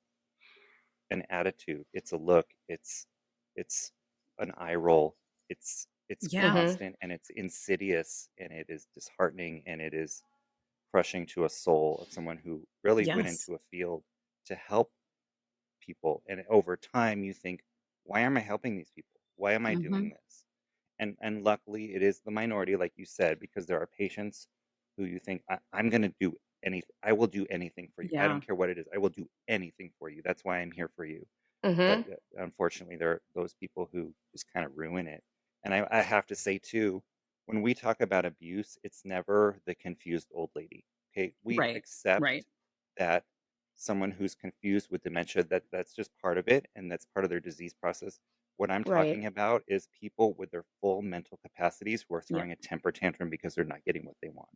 an attitude. It's a look. It's an eye roll. It's constant, and it's insidious, and it is disheartening, and it is crushing to a soul of someone who really went into a field to help people. And over time you think, why am I helping these people? Why am I doing this? And luckily it is the minority, like you said, because there are patients who you think, I'm going to do anything. I will do anything for you. I don't care what it is. I will do anything for you. That's why I'm here for you. But unfortunately, there are those people who just kind of ruin it. And I have to say, too, when we talk about abuse, it's never the confused old lady. Okay, we accept that someone who's confused with dementia, that's just part of it, and that's part of their disease process. What I'm talking about is people with their full mental capacities who are throwing a temper tantrum because they're not getting what they want.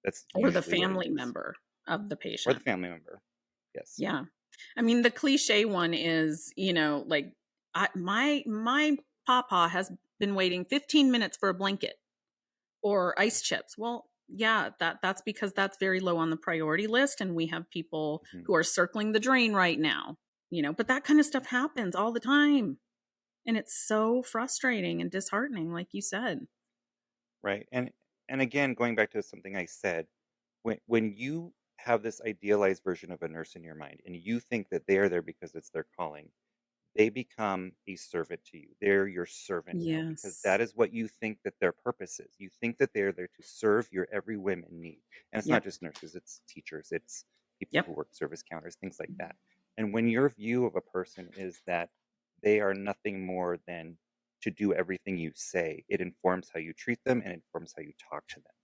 That's or the family member of the patient. Or the family member. Yes. Yeah. I mean, the cliche one is, like my papa has been waiting 15 minutes for a blanket or ice chips. Well, yeah, that's because that's very low on the priority list, and we have people who are circling the drain right now, but that kind of stuff happens all the time. And it's so frustrating and disheartening, like you said. Right. And again, going back to something I said, when you have this idealized version of a nurse in your mind and you think that they are there because it's their calling, they become a servant to you. They're your servant now because Yes. that is what you think that their purpose is. You think that they're there to serve your every whim and need. And it's not Yep. just nurses, it's teachers, it's people Yep. who work service counters, things like that. And when your view of a person is that they are nothing more than to do everything you say, it informs how you treat them and informs how you talk to them.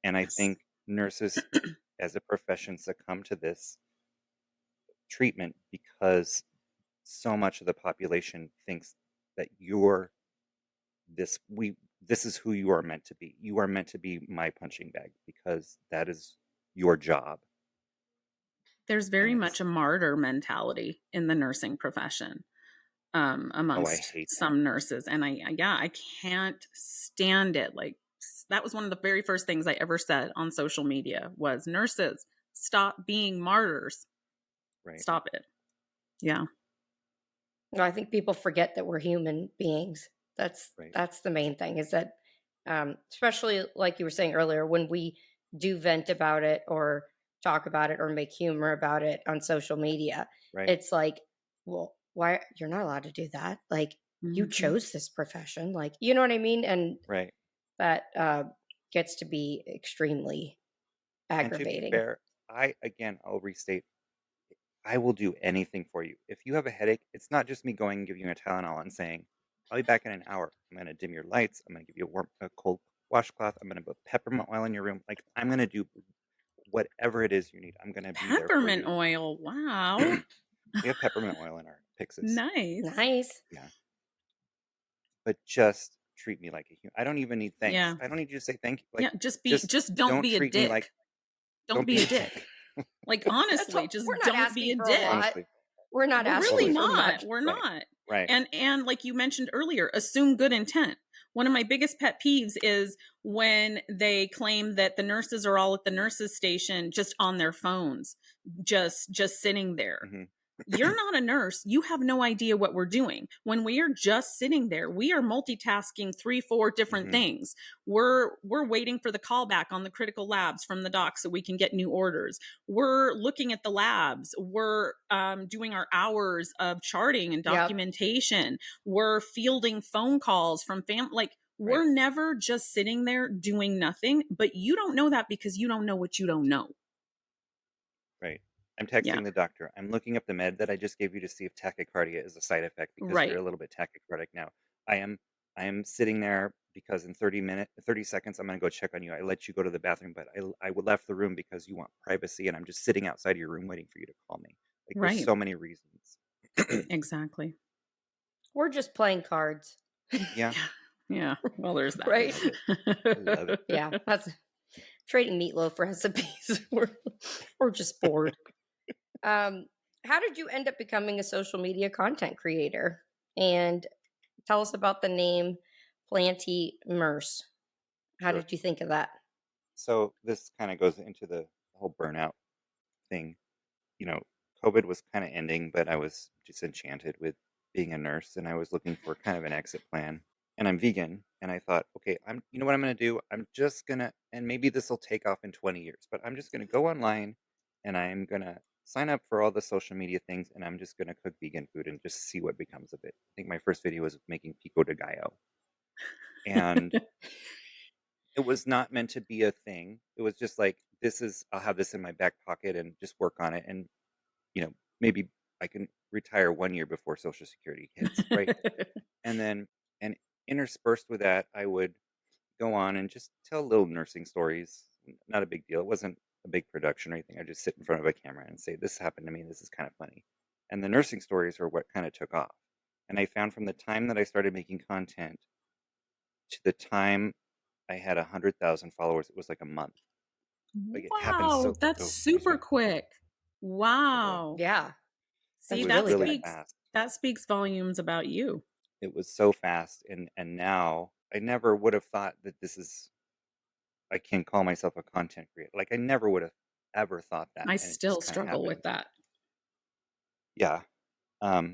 And I Yes. think nurses as a profession succumb to this treatment because so much of the population thinks that this is who you are meant to be. You are meant to be my punching bag because that is your job. There's And very it's much a martyr mentality in the nursing profession, I amongst hate that. some nurses. And I can't stand it. Like, that was one of the very first things I ever said on social media was, nurses, stop being martyrs. Right. Stop it. Yeah. No, I think people forget that we're human beings. Right. That's the main thing, is that especially like you were saying earlier, when we do vent about it or talk about it or make humor about it on social media, Right. it's like, well, why you're not allowed to do that? Like, you Mhm. chose this profession, like, you know what I mean? And Right. that gets to be extremely And to be aggravating. fair, I'll restate, I will do anything for you. If you have a headache, it's not just me going and giving you a Tylenol and saying, I'll be back in an hour. I'm going to dim your lights. I'm going to give you a cold washcloth. I'm going to put peppermint oil in your room. Like, I'm going to do whatever it is you need. I'm going to be there for Peppermint you. oil. Wow. We have peppermint oil in our Pyxis. Nice. Nice. Yeah. But just treat me like a human. I don't even need thanks. Yeah. I don't need you to say thank you. Like, Yeah. Just don't be a treat me dick. like, Don't be a dick. Like, honestly, just we're not don't be a asking for a dick. lot. honestly, We're not We're asking really for not. much. We're Right. not. right. And like you mentioned earlier, assume good intent. One of my biggest pet peeves is when they claim that the nurses are all at the nurses station just on their phones, just sitting there. Mhm. You're not a nurse. You have no idea what we're doing. When we are just sitting there, we are multitasking 3-4 different Mhm. things. We're waiting for the callback on the critical labs from the doc so we can get new orders. We're looking at the labs. We're doing our hours of charting and Yep. documentation. We're fielding phone calls from like, we're Right. never just sitting there doing nothing, but you don't know that because you don't know what you don't know. Right. I'm Yeah. texting the doctor. I'm looking up the med that I just gave you to see if tachycardia is a side effect because Right. you're a little bit tachycardic now. I am sitting there because in 30 seconds, I'm going to go check on you. I let you go to the bathroom, but I left the room because you want privacy and I'm just sitting outside your room waiting for you to call me. Like, there's Right. so many reasons. Exactly. We're just playing cards. Yeah. Yeah. Well, there's that. Right. I love it. Yeah, that's trading meatloaf recipes. We're just bored. How did you end up becoming a social media content creator? And tell us about the name Planty Merce. How Sure. did you think of that? So this kind of goes into the whole burnout thing. You know, COVID was kind of ending, but I was disenchanted with being a nurse and I was looking for kind of an exit plan. And I'm vegan. And I thought, okay, you know what I'm going to do? I'm just going to, and maybe this will take off in 20 years, but I'm just going to go online and I'm going to sign up for all the social media things and I'm just going to cook vegan food and just see what becomes of it. I think my first video was making pico de gallo. And it was not meant to be a thing. It was just like, I'll have this in my back pocket and just work on it. And, maybe I can retire 1 year before Social Security hits, right? And interspersed with that, I would go on and just tell little nursing stories. Not a big deal. It wasn't a big production or anything. I just sit in front of a camera and say, this happened to me. This is kind of funny. And the nursing stories are what kind of took off. And I found from the time that I started making content to the time I had 100,000 followers, it was like a month. Like, it happened Wow, that's so super fast. quick. Wow. Yeah. See, It That's was really really good. fast. that speaks volumes about you. It was so fast, and now I never would have thought that I can call myself a content creator. Like, I never would have ever thought that, I and it still just kind of struggle with happened. that. Yeah.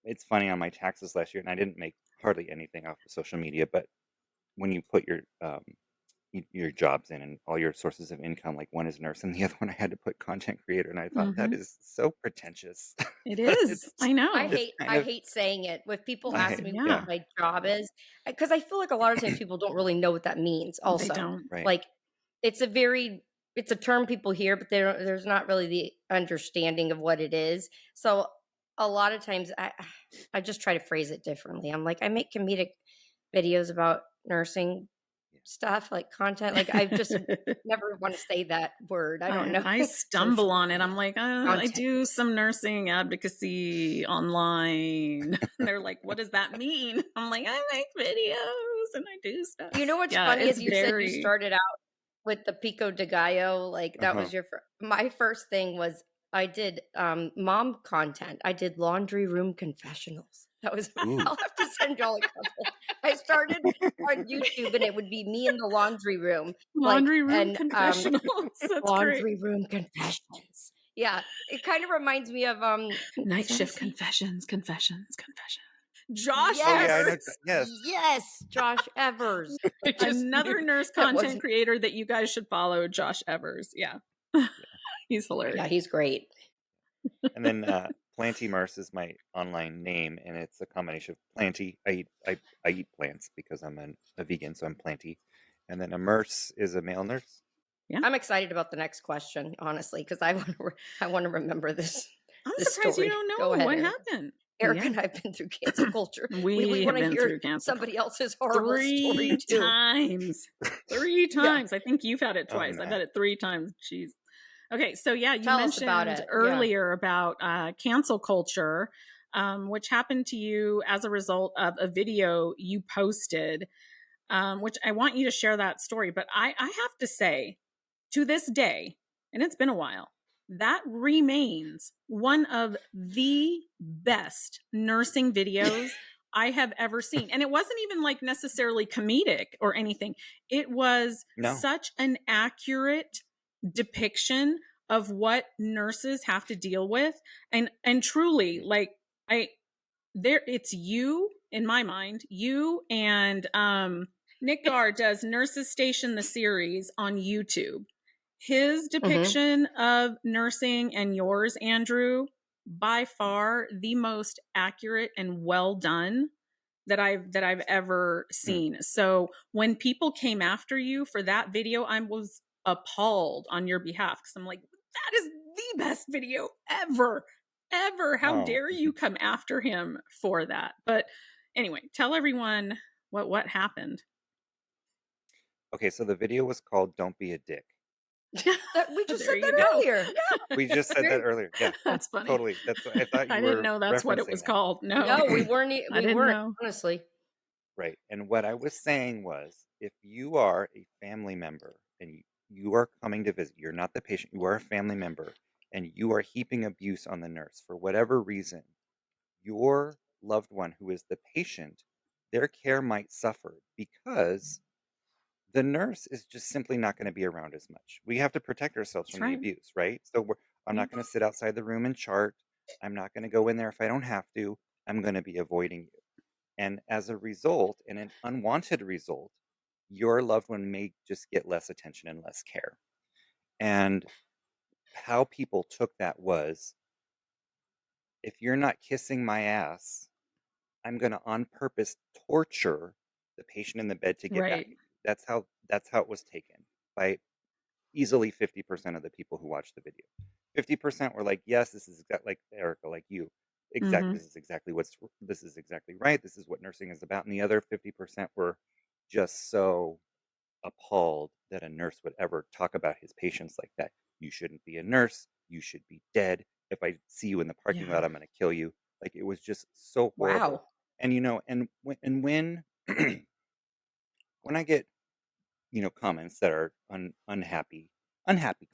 It's funny, on my taxes last year, and I didn't make hardly anything off of social media, but when you put your your jobs in and all your sources of income. Like one is nurse and the other one I had to put content creator. And I thought that is so pretentious. It But is. I know. it's kind I of, hate saying it when people ask me Yeah. what my job is, because I feel like a lot of times people don't really know what that means. They Also, don't. right. like it's a term people hear, but there's not really the understanding of what it is. So a lot of times I just try to phrase it differently. I'm like, I make comedic videos about nursing stuff, like content. Like I just never want to say that word. I don't know. I stumble on it. I'm like, I Content. do some nursing advocacy online. And they're like, what does that mean? I'm like, I make videos and I do stuff. You know what's Yeah, funny it's is you said you started out with the Pico de Gallo, like that was your my first thing was I did mom content. I did laundry room confessionals. That was Ooh. I'll have to send y'all a couple. I started on YouTube and it would be me in the laundry room. Laundry room and, confessionals. That's laundry great. room confessions. Yeah. It kind of reminds me of Night shift confessions. Josh Yes. Oh, yeah, I know. Evers. Yes. Yes, Josh Evers. Another nurse content creator that you guys should follow, Josh Evers. Yeah. He's hilarious. Yeah, he's great. And then Planty Murse is my online name, and it's a combination of Planty. I eat plants because I'm a vegan, so I'm Planty. And then a Murse is a male nurse. Yeah. I'm excited about the next question, honestly, because I want to remember this. I'm this surprised story. you don't know Go ahead, what Eric. happened. Eric and I have been through cancel culture. We want to have been hear through cancel somebody else's horrible story too. Three times. I think you've had it Oh, twice. no. I've had it 3 times. Jeez. Okay, so yeah, you Tell us mentioned about it. earlier about cancel culture, which happened to you as a result of a video you posted, which I want you to share that story. But I have to say, to this day, and it's been a while, that remains one of the best nursing videos I have ever seen. And it wasn't even like necessarily comedic or anything. It was such an accurate depiction of what nurses have to deal with. And truly, like it's you, in my mind, you and Nick Gar does Nurses Station, the series on YouTube. His depiction of nursing and yours, Andrew, by far the most accurate and well done that I've ever seen. So when people came after you for that video, I was appalled on your behalf because I'm like, that is the best video ever. How dare you come after him for that? But anyway, tell everyone what happened. Okay, so the video was called "Don't Be a Dick." We just said that earlier. Yeah. We just said that earlier. Yeah, that's funny. Totally. That's what I thought. I didn't know that's what it was called. No, we weren't. We weren't. Honestly. Right. And what I was saying was, if you are a family member and you are coming to visit, you're not the patient, you are a family member, and you are heaping abuse on the nurse for whatever reason, your loved one who is the patient, their care might suffer because the nurse is just simply not going to be around as much. We have to protect ourselves from the abuse, right? So I'm not going to sit outside the room and chart. I'm not going to go in there if I don't have to. I'm going to be avoiding you. And as a result, and an unwanted result, your loved one may just get less attention and less care. And how people took that was, if you're not kissing my ass, I'm going to on purpose torture the patient in the bed to get back at you. That's how it was taken by easily 50% of the people who watched the video. 50% were like, yes, this is exactly like Erica, like you. Exactly. This is exactly right. This is what nursing is about. And the other 50% were just so appalled that a nurse would ever talk about his patients like that. You shouldn't be a nurse. You should be dead. If I see you in the parking lot, I'm going to kill you. Like, it was just so horrible. Wow. And, and when I get, comments that are unhappy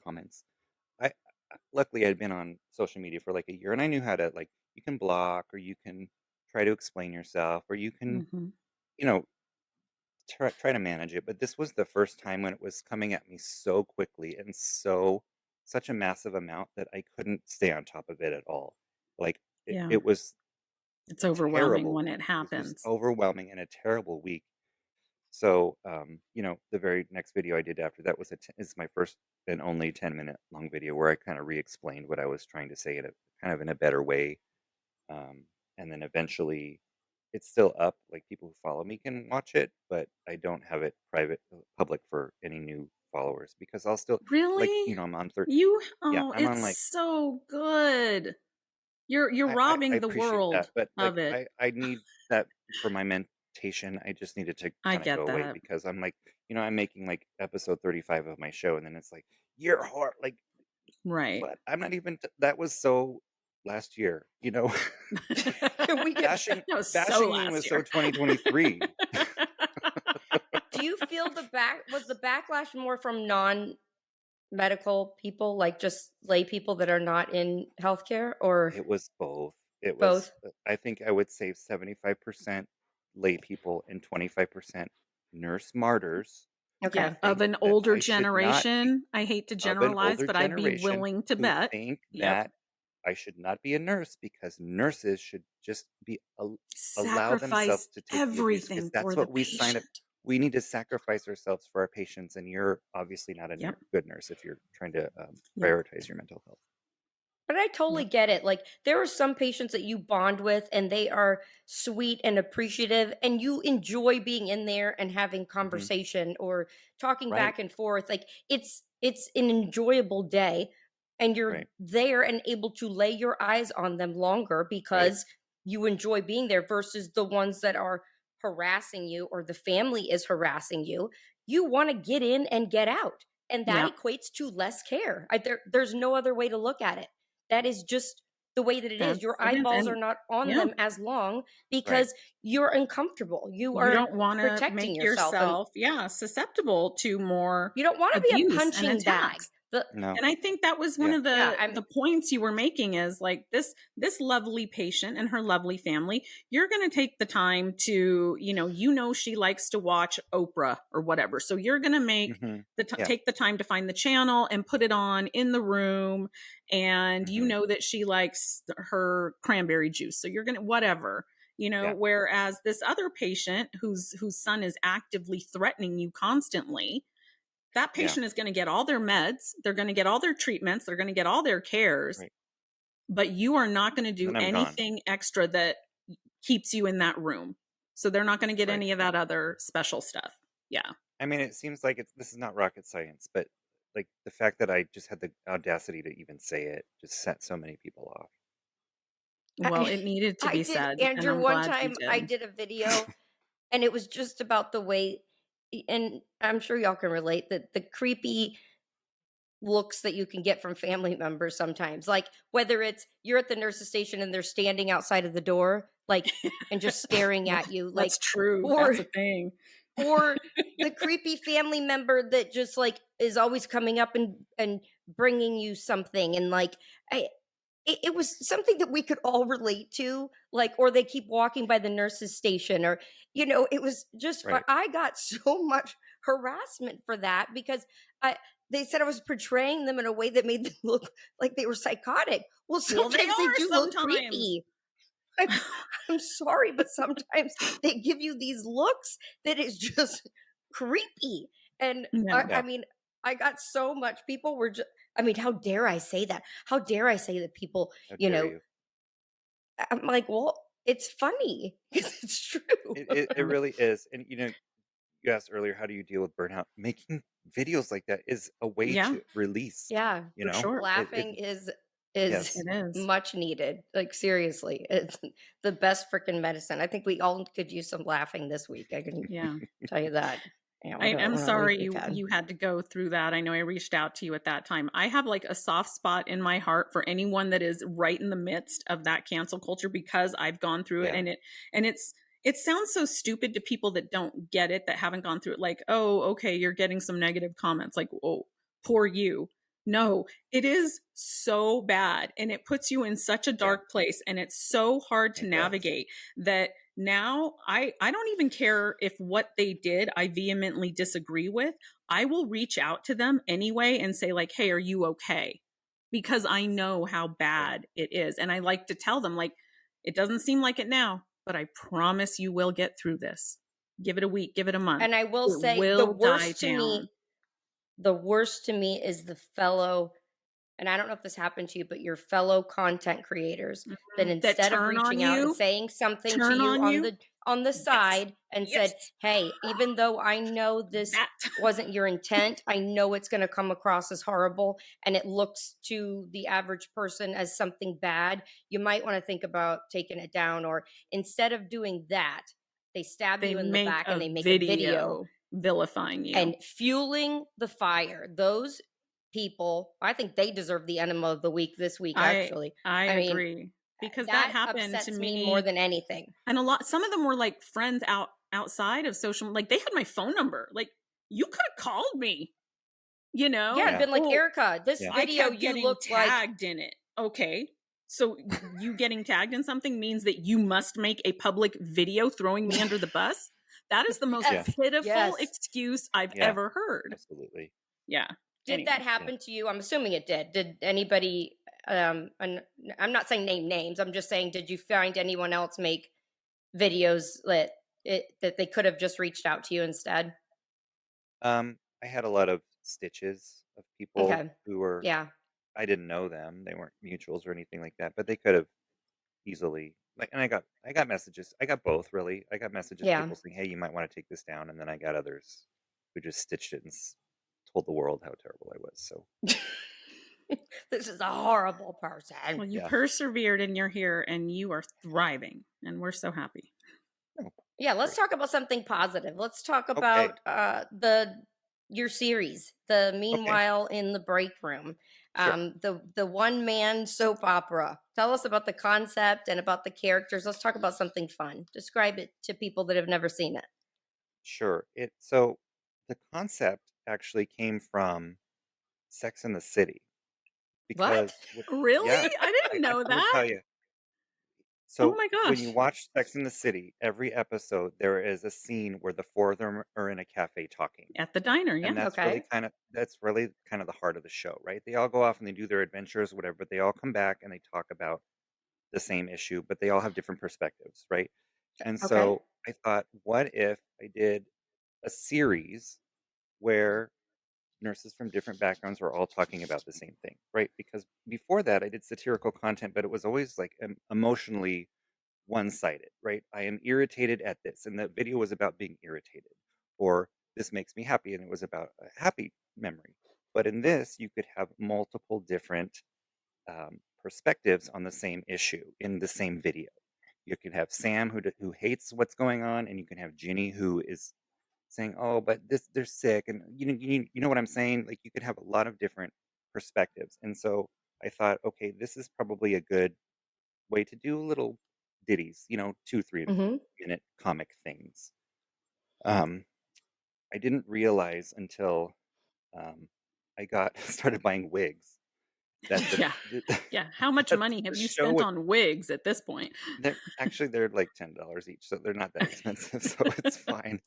comments, luckily I'd been on social media for like a year and I knew how to, like, you can block or you can try to explain yourself or you can, try to manage it. But this was the first time when it was coming at me so quickly and such a massive amount that I couldn't stay on top of it at all. Like it was, it's overwhelming terrible. when it happens. It was overwhelming and a terrible week. So, the very next video I did after that is my first and only 10-minute long video where I kind of re-explained what I was trying to say in a better way. And then eventually it's still up. Like, people who follow me can watch it, but I don't have it public for any new followers because I'll still, like, Really? I'm on 13. Yeah, Oh, I'm on, like, it's so good. You're I robbing the appreciate world that, but, of like, it. I need that for my mentation. I just need it to I kinda go get away that. because I'm like, I'm making, like, episode 35 of my show, and then it's like, "You're like, Right. what? I'm not even that was so last year, Can we get Bashing That was so bashing me last was so year. 2023. Do you feel was the backlash more from non-medical people, like just lay people that are not in healthcare, or It was both. It was, both? I think I would say 75% lay people and 25% nurse martyrs who Yeah, Okay. of think an that older I should not be generation. I hate to of an generalize, older but I'd be generation willing to who bet. think Yep. that I should not be a nurse because nurses should just be allow themselves Sacrifice to take the abuse because everything that's for the what we sign up. patient. We need to sacrifice ourselves for our patients, and you're obviously not a Yep. good nurse if you're trying to Yep. prioritize your mental health. But I totally Yep. get it. Like, there are some patients that you bond with and they are sweet and appreciative, and you enjoy being in there and having Hmm. conversation or talking Right, back and forth. Like, it's an enjoyable day, and you're right, there and able to lay your eyes on them longer right. because you enjoy being there versus the ones that are harassing you or the family is harassing you. You want to get in and get out. And that Yep. equates to less care. There's no other way to look at it. That is just the way that it is. Your It is. eyeballs are And not on yeah, them as long Right. because you're uncomfortable. You you are don't want to protecting make yourself, and yourself, susceptible to more you don't want to be a abuse and punching bag. attacks. No. And I think that was one Yeah. of Yeah, the points you were making is like this lovely patient and her lovely family, you're going to take the time to, she likes to watch Oprah or whatever. So you're going to make Hmm. Yeah. take the time to find the channel and put it on in the room, and you Hmm. know that she likes her cranberry juice. So you're going to whatever. Yeah. Whereas this other patient whose son is actively threatening you constantly, that Yeah. patient is going to get all their meds, they're going to get all their treatments, they're going to get all their cares, Right. but you are not going to do Then I'm gone. anything extra that keeps you in that room. So they're not going to get Right. any of that other special stuff. Yeah. I mean, it seems like this is not rocket science, but like the fact that I just had the audacity to even say it just set so many people off. Well, it needed to I be did, said, and Andrew. I'm One glad you time I did. did a video, and it was just about the way, and I'm sure y'all can relate, that the creepy looks that you can get from family members sometimes, like whether it's you're at the nurse's station and they're standing outside of the door, like, and just staring Well, at you, like, that's true. or That's a thing. or the creepy family member that just like is always coming up and bringing you something, and like it was something that we could all relate to, like, or they keep walking by the nurse's station, or it was just Right. I got so much harassment for that because they said I was portraying them in a way that made them look like they were psychotic. Well, sometimes they are do look sometimes. creepy. I'm sorry, but sometimes they give you these looks that is just creepy. And Yeah. Yeah. I mean, I got so much. People were just, I mean, how dare I say that? How dare I say that people, How dare you? I'm like, well, it's funny because it's true. It really is. And you asked earlier, how do you deal with burnout? Making videos like that is a way Yeah. to release. Yeah, For sure. laughing is Yes. It is. much needed. Like, seriously, it's the best freaking medicine. I think we all could use some laughing this week. I can Yeah. tell you that. I'm sorry you had to go through that. I know I reached out to you at that time. I have like a soft spot in my heart for anyone that is right in the midst of that cancel culture because I've gone through it, Yeah. and it sounds so stupid to people that don't get it, that haven't gone through it. Like, oh, okay, you're getting some negative comments. Like, oh, poor you. No, it is so bad, and it puts you in such a dark place, and it's so hard to It does. navigate that now I don't even care if what they did I vehemently disagree with. I will reach out to them anyway and say like, hey, are you okay? Because I know how bad it is. And I like to tell them like, it doesn't seem like it now, but I promise you will get through this. Give it a week, give it a month. And I will say the worst to me is the fellow, and I don't know if this happened to you, but your fellow content creators that instead of reaching out and saying something to you on the side and said, hey, even though I know this wasn't your intent, I know it's going to come across as horrible and it looks to the average person as something bad, you might want to think about taking it down. Or instead of doing that, they stab you in the back and they make a video vilifying you and fueling the fire. Those people, I think they deserve the enema of the week this week. Actually, I agree, because that happened to me more than anything. And some of them were like friends outside of social, like they had my phone number. Like, you could have called me, you know? Yeah, been like, Erica, this video you look tagged in it. Okay. So you getting tagged in something means that you must make a public video throwing me under the bus? That is the most pitiful excuse I've ever heard. Absolutely. Yeah. Did that happen to you? I'm assuming it did. Did anybody, and I'm not saying name names, I'm just saying, did you find anyone else make videos that they could have just reached out to you instead? I had a lot of stitches of people who were, I didn't know them. They weren't mutuals or anything like that, but they could have easily, like, and I got messages. I got both, really. I got messages, people saying, hey, you might want to take this down. And then I got others who just stitched it and told the world how terrible I was. So this is a horrible person. Well, you persevered and you're here and you are thriving and we're so happy. Yeah, let's talk about something positive. Let's talk about your series, the Meanwhile in the Breakroom, the one-man soap opera. Tell us about the concept and about the characters. Let's talk about something fun. Describe it to people that have never seen it. Sure. So the concept actually came from Sex and the City. What? Really? I didn't know that. I'll tell you. So oh my gosh. When you watch Sex and the City, every episode there is a scene where the four of them are in a cafe talking at the diner. Yeah, and that's really kind of the heart of the show, right? They all go off and they do their adventures, whatever, but they all come back and they talk about the same issue, but they all have different perspectives, right? And so I thought, what if I did a series where nurses from different backgrounds were all talking about the same thing, right? Because before that, I did satirical content, but it was always like emotionally one-sided, right? I am irritated at this, and the video was about being irritated, or this makes me happy, and it was about a happy memory. But in this, you could have multiple different perspectives on the same issue in the same video. You could have Sam who hates what's going on, and you can have Ginny who is saying, oh, but they're sick, and you know what I'm saying? Like, you could have a lot of different perspectives. And so I thought, okay, this is probably a good way to do little ditties, 2-3 minute comic things. I didn't realize until I started buying wigs that how much money have you spent on wigs at this point? They're like $10 each, so they're not that expensive, so it's fine.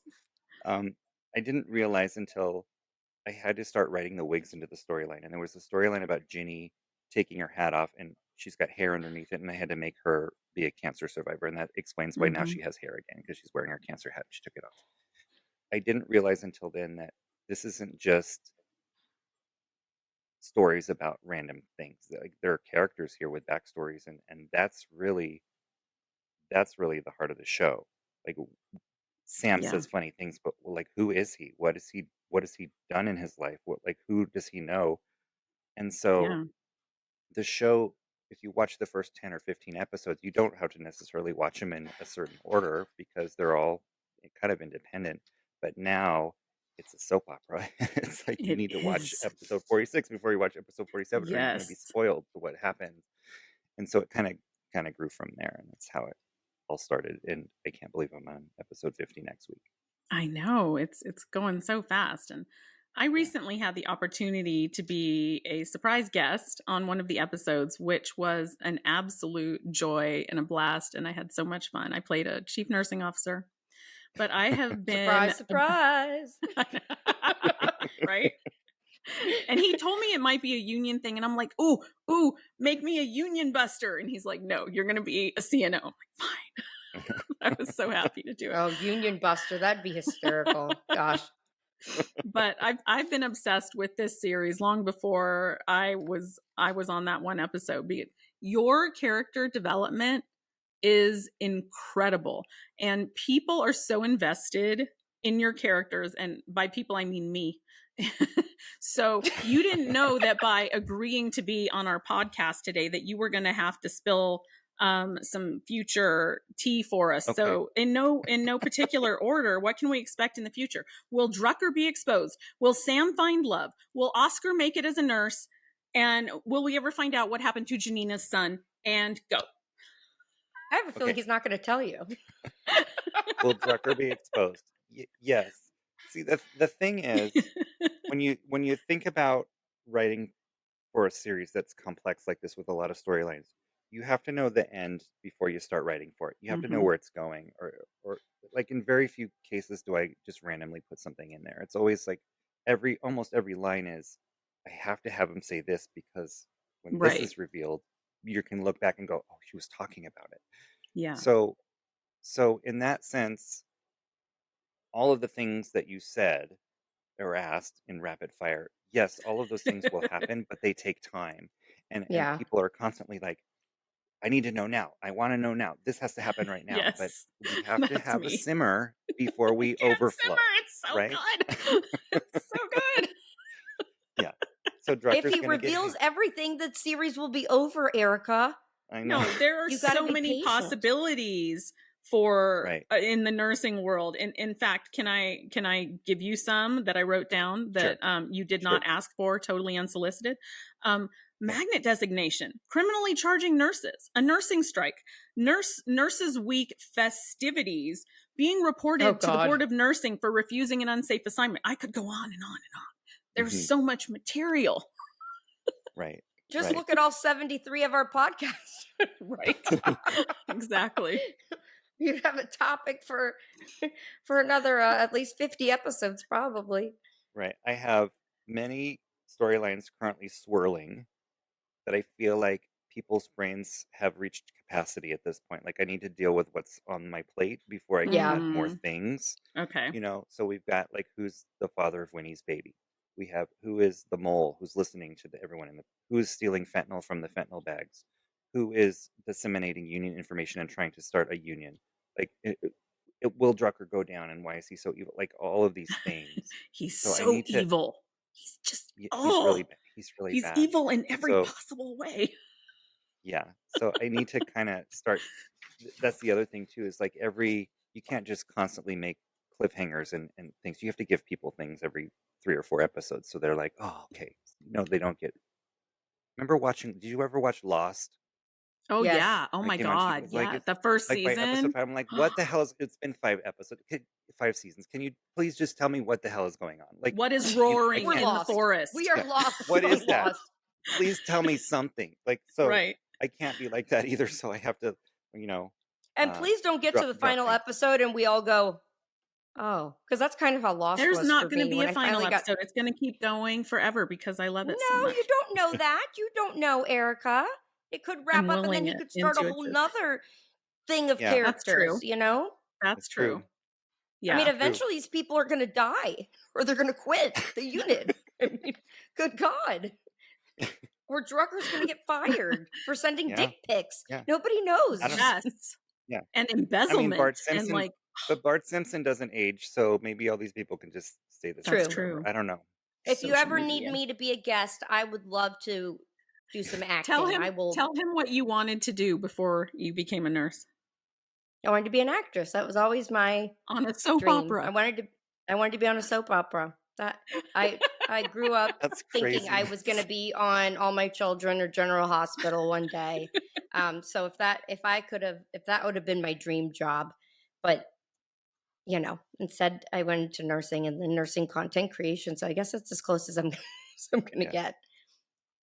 I didn't realize until I had to start writing the wigs into the storyline. And there was a storyline about Ginny taking her hat off and she's got hair underneath it. And I had to make her be a cancer survivor. And that explains why now she has hair again, because she's wearing her cancer hat. She took it off. I didn't realize until then that this isn't just stories about random things. Like, there are characters here with backstories. And that's really the heart of the show. Like, Sam says funny things, but like, who is he? What has he done in his life? Who does he know? And so the show, if you watch the first 10 or 15 episodes, you don't have to necessarily watch them in a certain order because they're all kind of independent. But now it's a soap opera. It's like you need to watch episode 46 before you watch episode 47, or you're going to be spoiled for what happens. And so it kind of grew from there, and that's how it all started. And I can't believe I'm on episode 50 next week. I know, it's going so fast. And I recently had the opportunity to be a surprise guest on one of the episodes, which was an absolute joy and a blast. And I had so much fun. I played a chief nursing officer, but I have been surprise. Right? And he told me it might be a union thing. And I'm like, ooh, make me a union buster. And he's like, no, you're going to be a CNO. I'm like, fine. I was so happy to do it. Oh, Union Buster, that'd be hysterical. Gosh. But I've been obsessed with this series long before I was on that one episode. Your character development is incredible, and people are so invested in your characters, and by people I mean me. So you didn't know that by agreeing to be on our podcast today that you were going to have to spill some future tea for us. Okay. So in no particular order, what can we expect in the future? Will Drucker be exposed? Will Sam find love? Will Oscar make it as a nurse? And will we ever find out what happened to Janina's son? And go. I have a feeling he's not going to tell you. Will Drucker be exposed? Yes. See, the thing is, when you think about writing for a series that's complex like this with a lot of storylines, you have to know the end before you start writing for it. You have to know where it's going, or like in very few cases do I just randomly put something in there. It's always like almost every line is, I have to have him say this because when this is revealed, you can look back and go, oh, she was talking about it. Yeah. So in that sense, all of the things that you said or asked in rapid fire, yes, all of those things will happen, but they take time. And people are constantly like, I need to know now. I want to know now. This has to happen right now. Yes, but we have to have a simmer before we overflow. Simmer. It's so good. It's so good. Yeah. So Drucker's if he reveals everything, the series will be over, Erica. I know. No, there are so many possibilities for in the nursing world. In fact, can I give you some that I wrote down that you did not ask for, totally unsolicited? Magnet designation, criminally charging nurses, a nursing strike, Nurses Week festivities being reported to the Board of Nursing for refusing an unsafe assignment. I could go on and on and on. There's so much material. Right. Just look at all 73 of our podcasts. Right. Exactly. You'd have a topic for another at least 50 episodes, probably. Right. I have many storylines currently swirling that I feel like people's brains have reached capacity at this point. Like I need to deal with what's on my plate before I can add more things. Okay. So we've got like, who's the father of Winnie's baby? We have who is the mole who's listening to everyone who is stealing fentanyl from the fentanyl bags, who is disseminating union information and trying to start a union. Like, will Drucker go down, and why is he so evil? Like all of these things. He's so evil. He's just he's really bad. He's bad. Evil in every possible way. Yeah. So I need to kind of start. That's the other thing too. Is like you can't just constantly make cliffhangers and things. You have to give people things every 3 or 4 episodes, so they're like, oh, okay. No, they don't get. Remember watching? Did you ever watch Lost? Oh yeah! Oh my God! Yeah, the first season. Episode 5, I'm like, what the hell is? It's been 5 episodes, 5 seasons. Can you please just tell me what the hell is going on? Like, what is roaring in the forest? We are lost. What is that? Please tell me something. Like, so right. I can't be like that either. So I have to, And please don't get to the final episode and we all go, oh, because that's kind of how Lost was. There's not going to be a final episode. It's going to keep going forever because I love it so much. No, you don't know that. You don't know, Erica. It could wrap up and then you could start a whole nother thing of characters, That's true. Yeah. I mean, eventually these people are going to die or they're going to quit the unit. I mean, good God. Or Drucker's going to get fired for sending dick pics. Yeah. Nobody knows. Yes. Yeah. And embezzlement. I mean, Bart Simpson, but Bart Simpson doesn't age, so maybe all these people can just stay the same. That's true. I don't know. If you ever need me to be a guest, I would love to do some acting. Tell him what you wanted to do before you became a nurse. I wanted to be an actress. That was always my on a soap dream. opera. I wanted to be on a soap opera. That I grew up thinking I was going to be on All My Children or General Hospital one day. So if that would have been my dream job, but instead I went into nursing and then nursing content creation. So I guess that's as close as I'm going to get.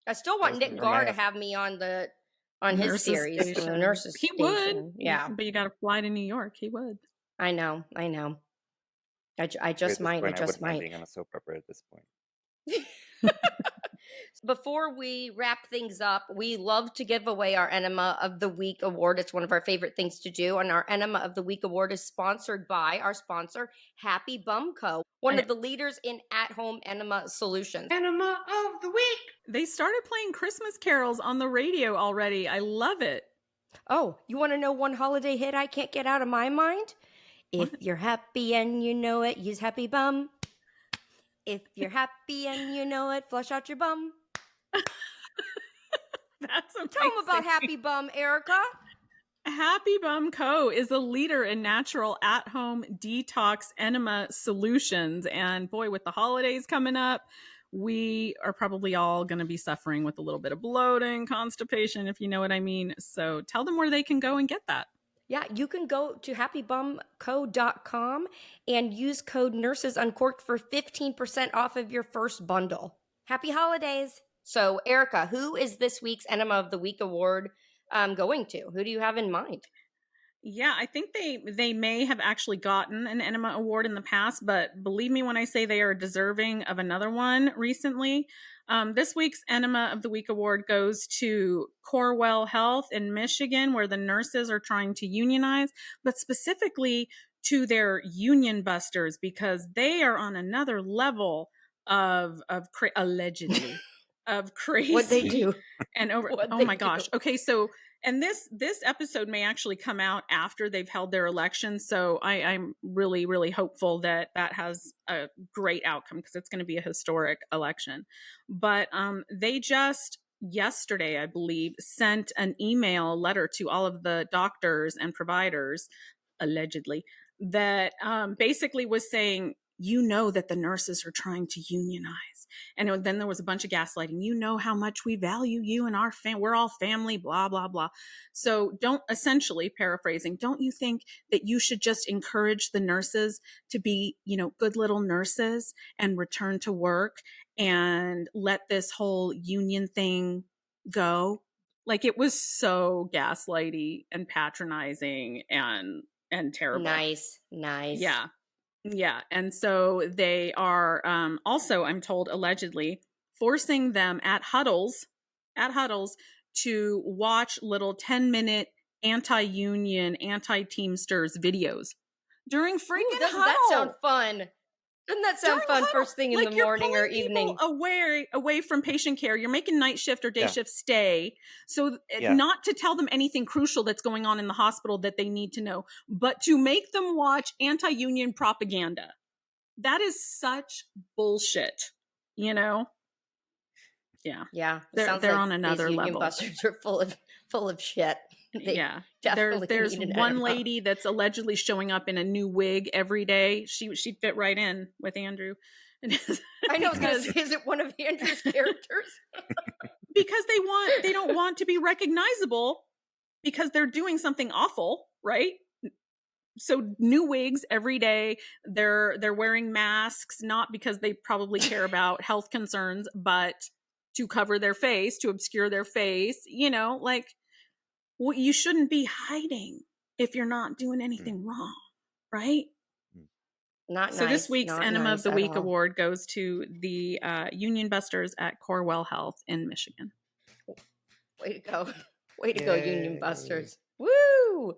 I still want Nick Garr to have me on his series, the Nurses He Station. would, yeah. But you got to fly to New York. He would. I know. I just might. Being on a soap opera at this point. Before we wrap things up, we love to give away our Enema of the Week award. It's one of our favorite things to do. And our Enema of the Week award is sponsored by our sponsor, Happy Bum Co., one of the leaders in at-home enema solutions. Enema of the Week. They started playing Christmas carols on the radio already. I love it. Oh, you want to know one holiday hit I can't get out of my mind? If you're happy and you know it, use Happy Bum. If you're happy and you know it, flush out your bum. That's amazing. Tell them about Happy Bum, Erica. Happy Bum Co. is a leader in natural at-home detox enema solutions. And boy, with the holidays coming up, we are probably all going to be suffering with a little bit of bloating, constipation, if you know what I mean. So tell them where they can go and get that. Yeah, you can go to happybumco.com and use code Nurses Uncorked for 15% off of your first bundle. Happy holidays. So, Erica, who is this week's Enema of the Week award going to? Who do you have in mind? Yeah, I think they may have actually gotten an Enema award in the past, but believe me when I say they are deserving of another one recently. This week's Enema of the Week award goes to Corewell Health in Michigan, where the nurses are trying to unionize, but specifically to their union busters, because they are on another level of allegedly of crazy. What they do. And over. Oh my gosh. Okay. So, and this episode may actually come out after they've held their election. So I'm really, really hopeful that has a great outcome, because it's going to be a historic election. But they just yesterday, I believe, sent an email letter to all of the doctors and providers, allegedly, that basically was saying, you know that the nurses are trying to unionize. And then there was a bunch of gaslighting. You know how much we value you and our we're all family, blah, blah, blah. So essentially paraphrasing, don't you think that you should just encourage the nurses to be, good little nurses and return to work and let this whole union thing go? Like, it was so gaslighty and patronizing and terrible. Nice. Yeah. Yeah. And so they are also, I'm told, allegedly forcing them at huddles to watch little 10-minute anti-union, anti-Teamsters videos during freaking doesn't huddle. That sound fun? Doesn't that sound fun first thing in the morning or evening? Away from patient care. You're making night shift or day shift stay. So not to tell them anything crucial that's going on in the hospital that they need to know, but to make them watch anti-union propaganda. That is such bullshit, Yeah. Yeah. They're on another level. Union busters are full of shit. There's one lady that's allegedly showing up in a new wig every day. She'd fit right in with Andrew. I know. Is it one of Andrew's characters? Because they don't want to be recognizable because they're doing something awful, right? So new wigs every day. They're wearing masks, not because they probably care about health concerns, but to cover their face, to obscure their face. Well, you shouldn't be hiding if you're not doing anything wrong, right? Not so nice. This week's Enema of the Week award goes to the Union Busters at Corewell Health in Michigan. Way to go. Way to go, Union Busters. Woo!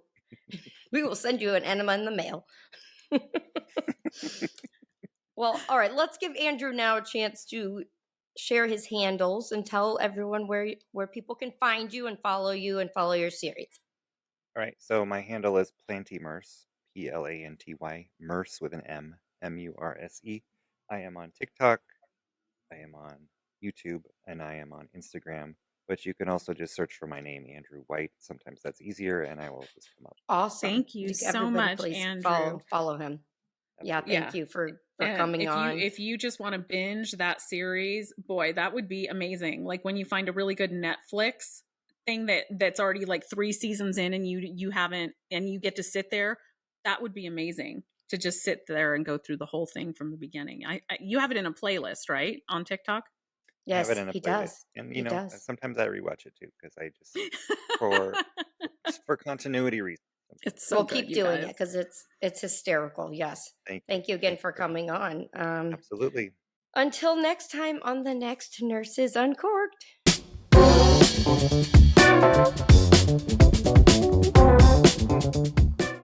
We will send you an enema in the mail. Well, all right. Let's give Andrew now a chance to share his handles and tell everyone where people can find you and follow your series. All right. So my handle is Plantymurse, Planty, Murse with an M, Murse. I am on TikTok, I am on YouTube, and I am on Instagram. But you can also just search for my name, Andrew White. Sometimes that's easier, and I will just come up. Awesome. Thank you so much, Andrew. Follow him. Yeah, thank you for coming on. If you just want to binge that series, boy, that would be amazing. Like when you find a really good Netflix thing that's already like 3 seasons in and you haven't, and you get to sit there, that would be amazing to just sit there and go through the whole thing from the beginning. You have it in a playlist, right? On TikTok? Yes, I have it in a he playlist. does. And he does. sometimes I rewatch it too, because I just for continuity reasons. It's so we'll good, keep doing it because it's hysterical. Yes. Thank you again for coming on. Absolutely. Until next time on the next Nurses Uncorked.